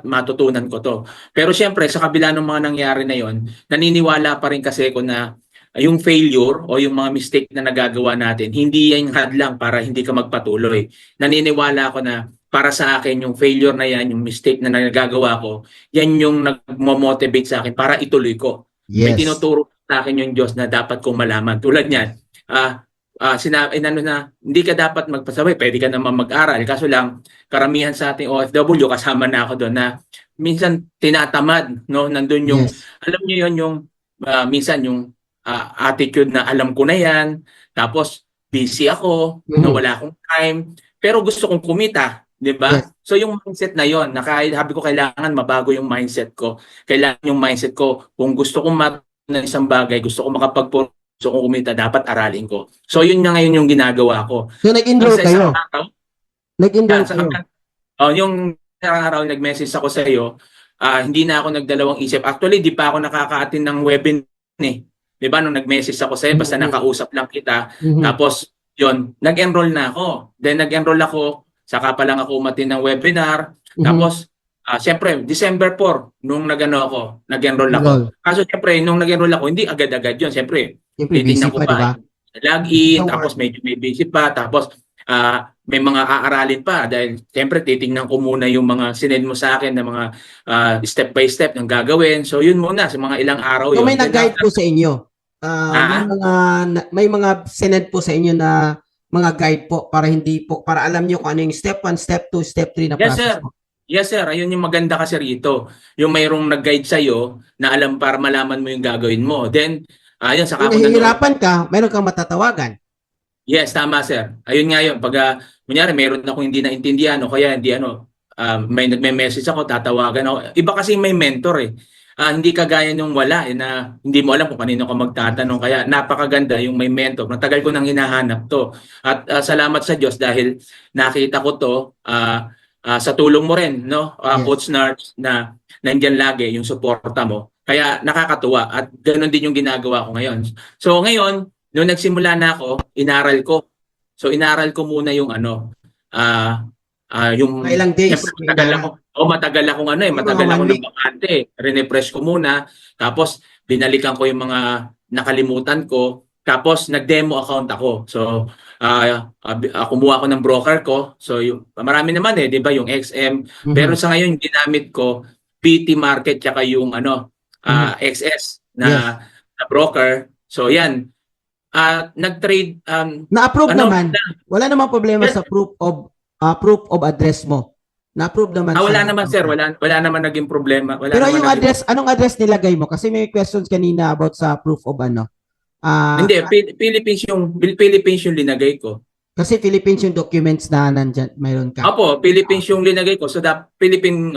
matutunan ko to. Pero syempre, sa kabila ng mga nangyari na yon, naniniwala pa rin kasi ako na yung failure o yung mga mistake na nagagawa natin, hindi yan hadlang para hindi ka magpatuloy. Naniniwala ako na para sa akin, yung failure na yan, yung mistake na nagagawa ko, yan yung nagmo-motivate sa akin para ituloy ko. May Yes. tinuturo sa akin yung Diyos na dapat kong malaman. Tulad niyan, hindi ka dapat magpasabay, pwede ka naman mag-aral. Kaso lang, karamihan sa ating OFW, kasama na ako doon na minsan tinatamad, no? Nandun yung, Yes. alam niyo yon yung, minsan yung attitude na alam ko na yan, tapos busy ako, na wala akong time, pero gusto kong kumita, di ba? Yes. So yung mindset na yon, sabi ko kailangan mabago yung mindset ko. Kailangan yung mindset ko, kung gusto kong ng isang bagay, gusto kong gusto kong kumita, dapat aralin ko. So yun na ngayon yung ginagawa ko. So, nag-enroll Sa kayo? isang araw, Nag-enroll sa kayo? yung araw nag-message ako sa iyo, hindi na ako nagdalawang isip. Actually, di pa ako nakaka-attend ng webinar eh. Di ba, nung nag-message ako sa iyo, basta nakausap lang kita. Tapos, yun, nag-enroll na ako. Then, nag-enroll ako, saka pa lang ako umattend ng webinar. Tapos, siyempre, December 4, nung nag-enroll ako. Kaso, siyempre, nung nag-enroll ako, hindi agad-agad yun. Siyempre, Siyempre, busy titignan ko pa, di ba? login, Don't tapos medyo may busy pa, tapos may mga aaralin pa dahil siyempre titingnan ko muna yung mga sinend mo sa akin na mga step by step ng gagawin. So yun muna sa mga ilang araw So, yun. may Then nag-guide after- po sa inyo. May mga sinend po sa inyo na mga guide po para alam niyo kung ano yung step 1, step 2, step 3 na Yes, process sir. po. Yes, sir. Ayun yung maganda kasi rito. Yung mayroong nag-guide sa'yo na alam para malaman mo yung gagawin mo. Then, ayun, saka Kung ako nahihirapan ka, mayroon kang matatawagan. Yes, tama sir. Ayun nga yun. Pag kunyari meron akong hindi naintindihan o kaya hindi may nagme-message ako, tatawagan ako. Iba kasi may mentor eh. Hindi kagaya nung wala na hindi mo alam kung kanino ka magtatanong. Kaya napakaganda yung may mentor. Matagal ko nang hinahanap to. At salamat sa Diyos dahil nakita ko to. sa tulong mo rin, no? Yes. Coach Nards, na nandiyan lagi yung suporta mo. Kaya nakakatuwa at ganoon din yung ginagawa ko ngayon. So ngayon, nung nagsimula na ako, inaral ko. So inaral ko muna yung ano, yung Mga ilang days. siyempre matagal ako. Matagal akong ano Siguro matagal mga ako 1 ng week. bakante. Rene-refresh ko muna, tapos binalikan ko yung mga nakalimutan ko, tapos nag-demo account ako. So kumuha ako ng broker ko. So yung marami naman 'di ba, yung XM. Pero Mhm. sa ngayon yung ginamit ko PT Market tsaka yung ano Mhm. XS Yes. na broker. So yan, nag-trade Na-approve ano naman. Wala namang problema yes, sa proof of address mo. Na-approve naman wala siya. naman sir, wala naman naging problema, wala Pero naman yung naging address, anong address nilagay mo? Kasi may questions kanina about sa proof of ano. hindi, Philippines yung linagay ko. Kasi Philippines yung documents na nandyan, mayroon ka. Opo, Philippines yung linagay ko. So Philippine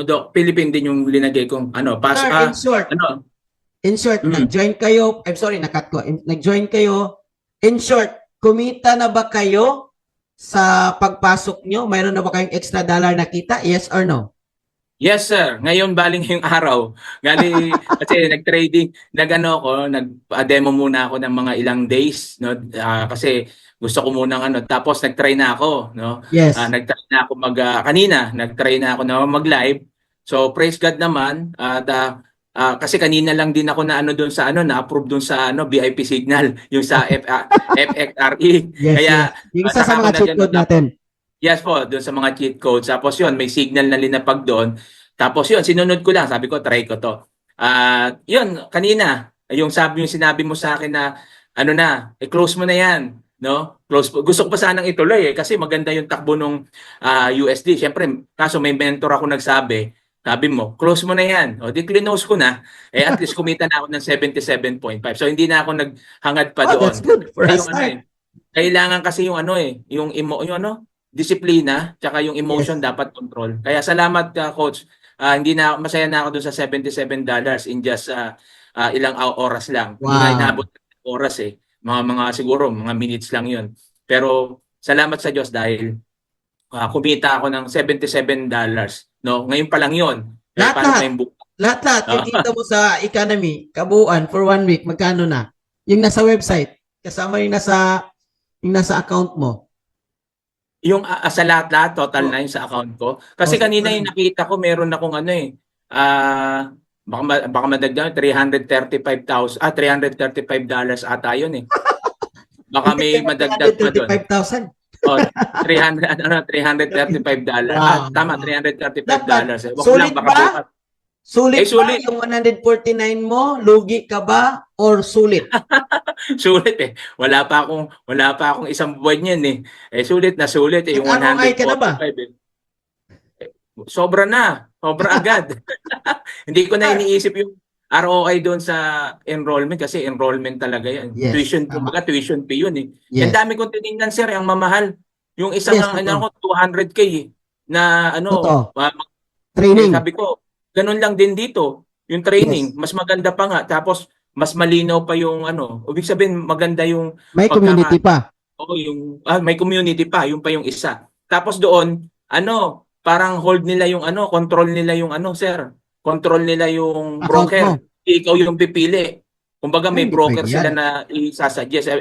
din yung linagay kong ano, Sir, ano. in short, Mm. nag-join kayo, I'm sorry, nakat ko. Nag-join kayo. In short, kumita na ba kayo sa pagpasok nyo? Mayroon na ba kayong extra dollar na kita? Yes or no? Yes sir, ngayon baling yung araw. Kasi nag-trading, nag-demo muna ako ng mga ilang days, no? Kasi gusto ko muna tapos nag-try na ako, no? Yes. Nag-try na ako kanina, nag-try na ako na mag-live. So praise God naman at kasi kanina lang din ako na doon sa na-approve doon sa VIP signal, yung sa FXRE. Yes, Kaya yes. Yung isa sa saka ako mga cheat code natin. Yes po, doon sa mga cheat codes. Tapos yun, may signal na linapag doon. Tapos yun, sinunod ko lang. Sabi ko, try ko to. Yun, kanina, yung sinabi mo sa akin na, close mo na yan. No? Close po. Gusto ko pa sanang ituloy kasi maganda yung takbo ng USD. Siyempre, kaso may mentor ako nagsabi, sabi mo, close mo na yan. O, di close ko na. At least kumita na ako ng 77.5. So, hindi na ako naghangad pa Oh, doon. that's good for Kaya us. kailangan kasi yung disiplina, tsaka yung emotion Yes. dapat control. Kaya salamat coach. Hindi na masaya na ako dun sa $77 in just ilang oras lang. Hindi nga Wow. inabot ng oras eh. Mga siguro mga minutes lang 'yun. Pero salamat sa Diyos dahil kumita ako ng $77, no? Ngayon pa lang 'yon. Paano pa Lahat-lahat. yung Lahat-lahat. Yung kita mo sa economy, kabuuan for 1 week, magkano na? Yung nasa website, kasama yung nasa account mo. yung sa lahat-lahat total na yung sa account ko. Kasi kanina yung nakita ko meron akong baka madagdag $335 ata yun eh. Baka may madagdag pa doon. 135,000. Oh, $335. Wow. Tama, $335 eh. Wag Sulit lang baka ba? bukas. Sulit Sulit. ba yung 149 mo? Lugi ka ba? Or sulit? Sulit eh. Wala pa akong isang buwan yan eh. Sulit na sulit eh. Yung Nag-ROI ka na ba? 145 eh. Sobra agad. Hindi ko na iniisip yung ROI doon sa enrollment kasi enrollment talaga yan. Yes, tama. Tuition fee yun eh. Yes. Ang dami kong tinignan sir, ang mamahal. Yung isang Yes, ko 200K eh, na Totoo. Training. sabi ko, ganun lang din dito. Yung training, mas maganda pa nga. Tapos mas malinaw pa yung ibig sabihin maganda yung May community pa. yung may community pa, yung pa yung isa. Tapos doon, parang hold nila yung control nila yung sir. Control nila yung Account broker. mo. Ikaw yung pipili. Kumbaga may Hindi broker pwede sila yan. na isasuggest.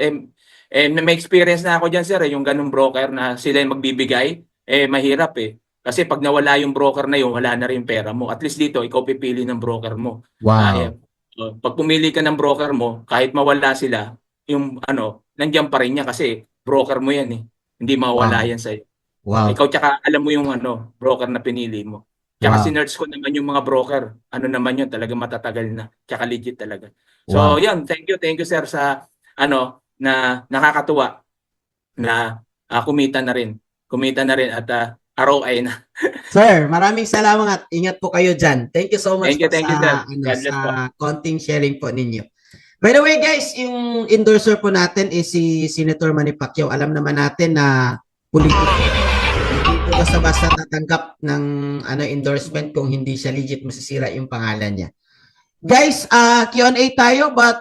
May experience na ako diyan sir, yung ganung broker na sila yung magbibigay, mahirap eh. Kasi pag nawala yung broker na yun, wala na rin pera mo. At least dito, ikaw pipili ng broker mo. Wow. Pag pumili ka ng broker mo, kahit mawala sila, yung nandiyan pa rin niya kasi broker mo yan eh. Hindi mawala yan sa'yo. Wow. Ikaw tsaka alam mo yung broker na pinili mo. Tsaka Wow. sinerch ko naman yung mga broker. Naman yun, talaga matatagal na. Tsaka legit talaga. Wow. So, yun. Thank you sir sa na nakakatuwa na kumita na rin. Kumita na rin at ROI na. Sir, maraming salamat at ingat po kayo dyan. Thank you so much Thank you, po sir. sa, God bless po. konting sharing po ninyo. By the way guys, yung endorser po natin is si Senator Manny Pacquiao. Alam naman natin na politiko. Hindi po basta-basta tatanggap ng endorsement kung hindi siya legit, masisira yung pangalan niya. Guys, Q&A tayo but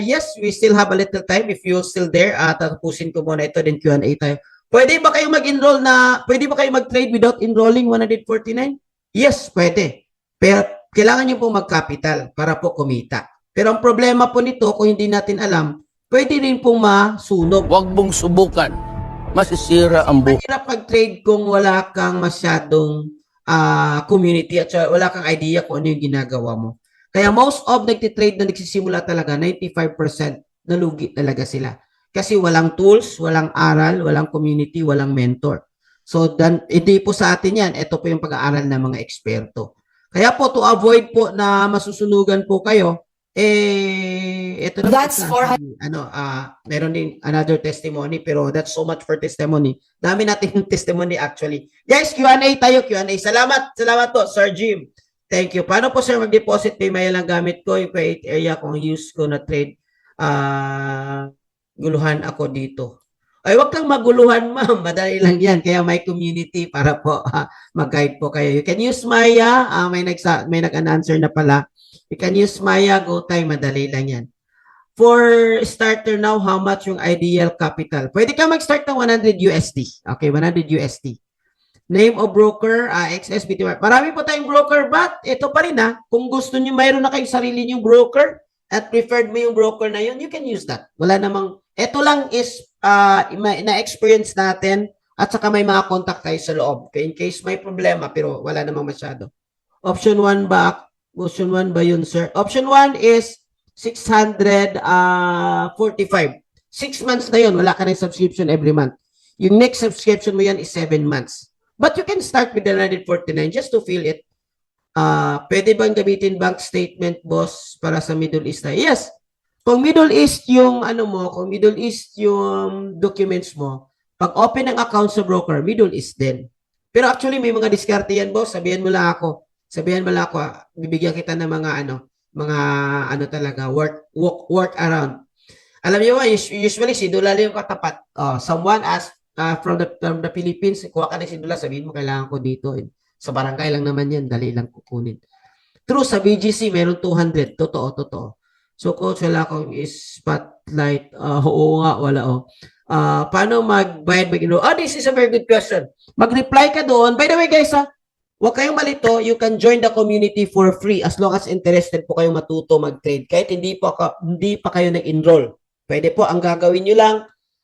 yes, we still have a little time. If you're still there, tatapusin ko muna ito then Q&A tayo. Pwede ba kayo pwede ba kayo mag-trade without enrolling 149? Yes, pwede. Pero kailangan nyo po mag-capital para po kumita. Pero ang problema po nito, kung hindi natin alam, pwede rin pong masunog. Huwag mong subukan. Masisira ang buhay. Mahirap mag-trade kung wala kang masyadong community at wala kang idea kung ano yung ginagawa mo. Kaya most of nagtitrade na nagsisimula talaga, 95% nalugi talaga sila. Kasi walang tools, walang aral, walang community, walang mentor. So, hindi po sa atin yan. Ito po yung pag-aaral ng mga eksperto. Kaya po, to avoid po na masusunugan po kayo, ito na That's po for meron din another testimony, pero that's so much for testimony. Dami natin testimony actually. Guys, Q&A tayo, Q&A. Salamat po, Sir Jim. Thank you. Paano po, sir, mag-deposit? PayMaya lang gamit ko. Yung create area kung use ko na trade. Guluhan ako dito. Ay, wag kang maguluhan, ma'am. Madali lang yan. Kaya may community para po mag-guide po kayo. You can use Maya. May nag-answer na pala. You can use Maya. Go time. Madali lang yan. For starter now, how much yung ideal capital? Pwede ka mag-start ng 100 USD. Okay, 100 USD. Name of broker, XSBT. Marami po tayong broker, but ito pa rin kung gusto nyo, mayroon na kayong sarili nyong broker at preferred mo yung broker na yun, you can use that. Wala namang, ito lang is na-experience natin at saka may mga contact tayo sa loob. Okay? In case may problema, pero wala namang masyado. Option 1 ba? Option 1 ba yun, sir? Option 1 is 645. 6 months na yun. Wala ka na subscription every month. Yung next subscription mo yan is 7 months. But you can start with the 149 just to feel it. Pwede bang gamitin bank statement, boss, para sa Middle East na? Yes. Kung Middle East yung kung Middle East yung documents mo, pag open ng account sa broker, Middle East din. Pero actually, may mga diskarte yan, boss. Sabihan mo lang ako, bibigyan kita ng mga talaga, work around. Alam niyo ba, usually, sidula lang yung katapat. Someone asked from the Philippines, kuha ka ng sidula, sabihin mo, kailangan ko dito. Sa barangay lang naman yan, dali lang kukunin. True, sa BGC, meron 200. Totoo. So, coach, wala akong spotlight. Oo nga, wala. Paano magbayad? This is a very good question. Mag-reply ka doon. By the way, guys, huwag kayong malito. You can join the community for free as long as interested po kayong matuto mag-trade. Kahit hindi pa kayo nag-enroll. Pwede po, ang gagawin nyo lang,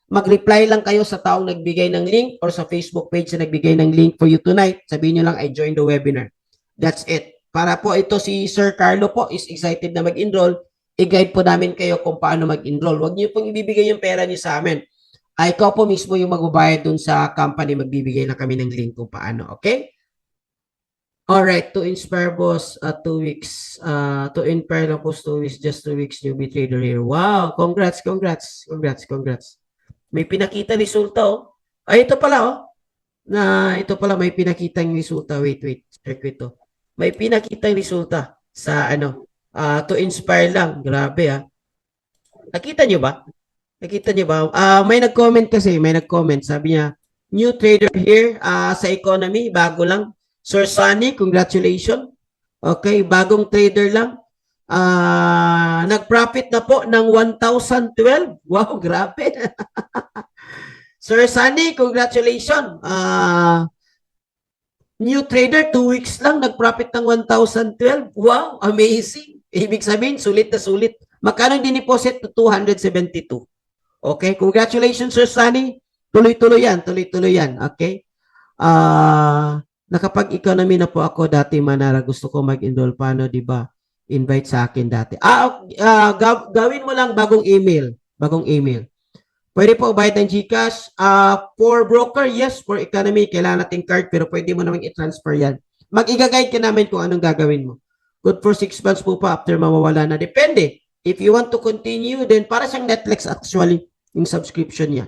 mag-reply lang kayo sa taong nagbigay ng link or sa Facebook page na nagbigay ng link for you tonight. Sabihin nyo lang, I joined the webinar. That's it. Para po ito si Sir Carlo po is excited na mag-enroll. I-guide po namin kayo kung paano mag-enroll. Huwag nyo pong ibibigay yung pera nyo sa amin. Ikaw po mismo yung magbabayad dun sa company. Magbibigay na kami ng link kung paano. Okay? Alright. To inspire, boss, 2 weeks. To inspire lang po 2 weeks. Just 2 weeks newbie trader here. Wow! Congrats. May pinakita resulta, Ay, ito pala, ito pala, may pinakitang resulta. Wait. Circuit to. May pinakitang resulta sa, to inspire lang. Grabe, Nakita nyo ba? May nag-comment kasi, sabi niya, new trader here sa economy, bago lang. Sir Sunny, congratulations. Okay, bagong trader lang. Nag-profit na po ng 1,012. Wow, grabe. Sir Sunny, congratulations. New trader, 2 weeks lang, nag-profit ng 1,012. Wow, amazing. Ibig sabihin, sulit na sulit. Magkano din-deposit? 272. Okay, congratulations, Sir Sunny. Tuloy-tuloy yan. Okay. Nakapag-economy na po ako dati, Manara. Gusto ko mag-enroll. Paano, di ba? Invite sa akin dati. Gawin mo lang bagong email. Pwede po bayad ng GCash. For broker, yes. For economy, kailangan natin card, pero pwede mo naman i-transfer yan. Mag-i-guide ka namin kung anong gagawin mo. Good for 6 months po pa after mawawala na. Depende. If you want to continue, then para siyang Netflix actually, yung subscription niya.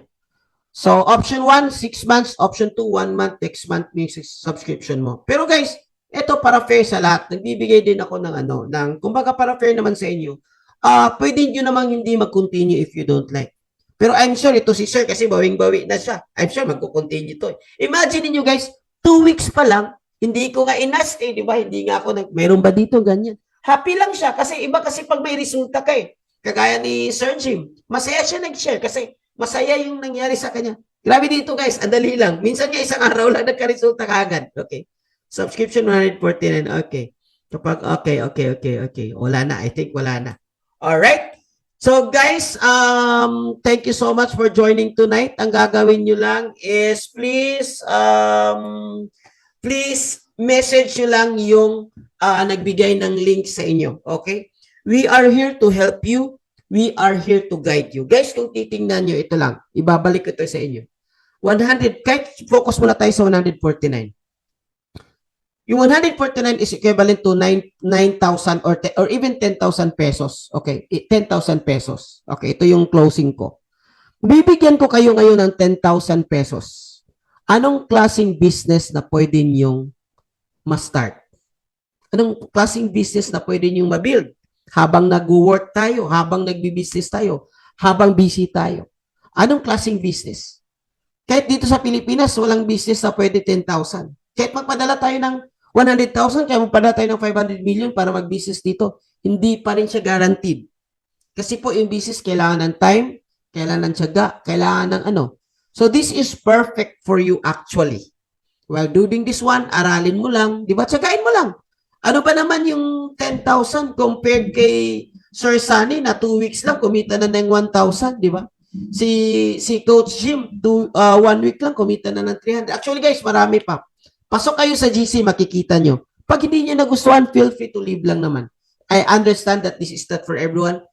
So, option 1, 6 months. Option 2, 1 month. Next month, may subscription mo. Pero guys, ito para fair sa lahat. Nagbibigay din ako ng kumbaga para fair naman sa inyo. Pwede nyo namang hindi mag-continue if you don't like. Pero I'm sure ito si Sir kasi bawing-bawi na siya. I'm sure magko-continue to. Imagine niyo guys, 2 weeks pa lang, hindi ko nga inas di ba? Hindi nga ako mayroon ba dito ganyan? Happy lang siya kasi iba kasi pag may resulta kay. Kagaya ni Sir Jim, masaya siya nag-share kasi masaya yung nangyari sa kanya. Grabe dito guys, andali lang. Minsan nga isang araw lang nagka-resulta kaagad. Okay. Subscription 149. Okay. Kapag okay. Wala na. I think wala na. All right. So guys, thank you so much for joining tonight. Ang gagawin nyo lang is please message nyo lang yung nagbigay ng link sa inyo. Okay? We are here to help you. We are here to guide you. Guys, kung titingnan nyo, ito lang. Ibabalik ko ito sa inyo. 100, kahit focus muna tayo sa 149. Yung 149 is equivalent to 9,000 or even 10,000 pesos. Okay, 10,000 pesos. Okay, ito yung closing ko. Bibigyan ko kayo ngayon ng 10,000 pesos. Anong klaseng business na pwede niyong ma-start? Anong klaseng business na pwede niyong ma-build? Habang nag-work tayo, habang nagbi-business tayo, habang busy tayo. Anong klaseng business? Kahit dito sa Pilipinas, walang business na pwede 10,000. Kahit magpadala tayo ng 100,000, kaya magpadala tayo ng 500 million para mag-business dito, hindi pa rin siya guaranteed. Kasi po yung business, kailangan ng time, kailangan ng tiyaga, kailangan ng ano. So this is perfect for you actually. While doing this one, aralin mo lang, di ba? Tiyagain mo lang. Ano pa naman yung 10,000 compared kay Sir Sunny na 2 weeks lang, kumita na ng 1,000, di ba? Si Coach Jim, 1 week lang, kumita na ng 300. Actually guys, marami pa. Pasok kayo sa GC, makikita nyo. Pag hindi nyo nagustuhan, feel free to leave lang naman. I understand that this is not for everyone.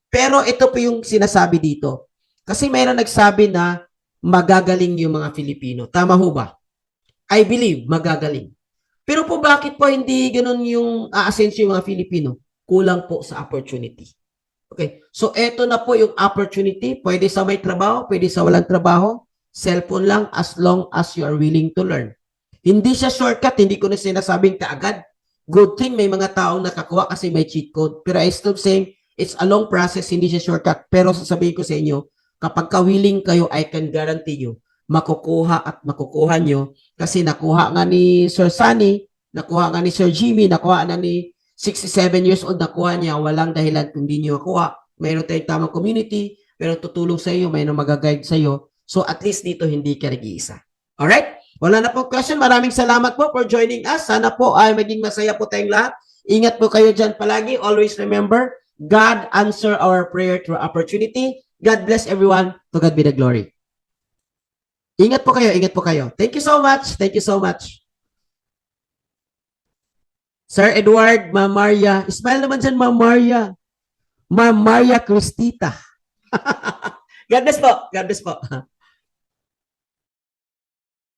Pero ito po yung sinasabi dito. Kasi mayroon nagsabi na magagaling yung mga Filipino. Tama ho ba? I believe magagaling. Pero po bakit po hindi ganun yung aasenso yung mga Filipino? Kulang po sa opportunity. Okay. So ito na po yung opportunity. Pwede sa may trabaho, pwede sa walang trabaho. Cellphone lang as long as you are willing to learn. Hindi siya shortcut, hindi ko na sinasabing kaagad. Good thing may mga taong nakakuha kasi may cheat code. Pero I still saying, it's a long process, hindi siya shortcut. Pero sasabihin ko sa inyo, kapag ka-willing kayo, I can guarantee you, makukuha at makukuha nyo. Kasi nakuha nga ni Sir Sunny, nakuha nga ni Sir Jimmy, nakuha na ni 67 years old, nakuha niya, walang dahilan kung hindi nyo makuha. Mayroon tayong tamang community, mayroon tutulong sa iyo, mayroon mag-guide sa iyo. So at least dito, hindi ka nag-iisa. Alright? Wala na po question. Maraming salamat po for joining us. Sana po ay maging masaya po tayong lahat. Ingat po kayo dyan palagi. Always remember, God answer our prayer through opportunity. God bless everyone. To God be the glory. Ingat po kayo. Ingat po kayo. Thank you so much. Thank you so much. Sir Edward, Ma'am Maria. Smile naman dyan, Ma'am Maria. Ma'am Maria Cristita. God bless po. God bless po.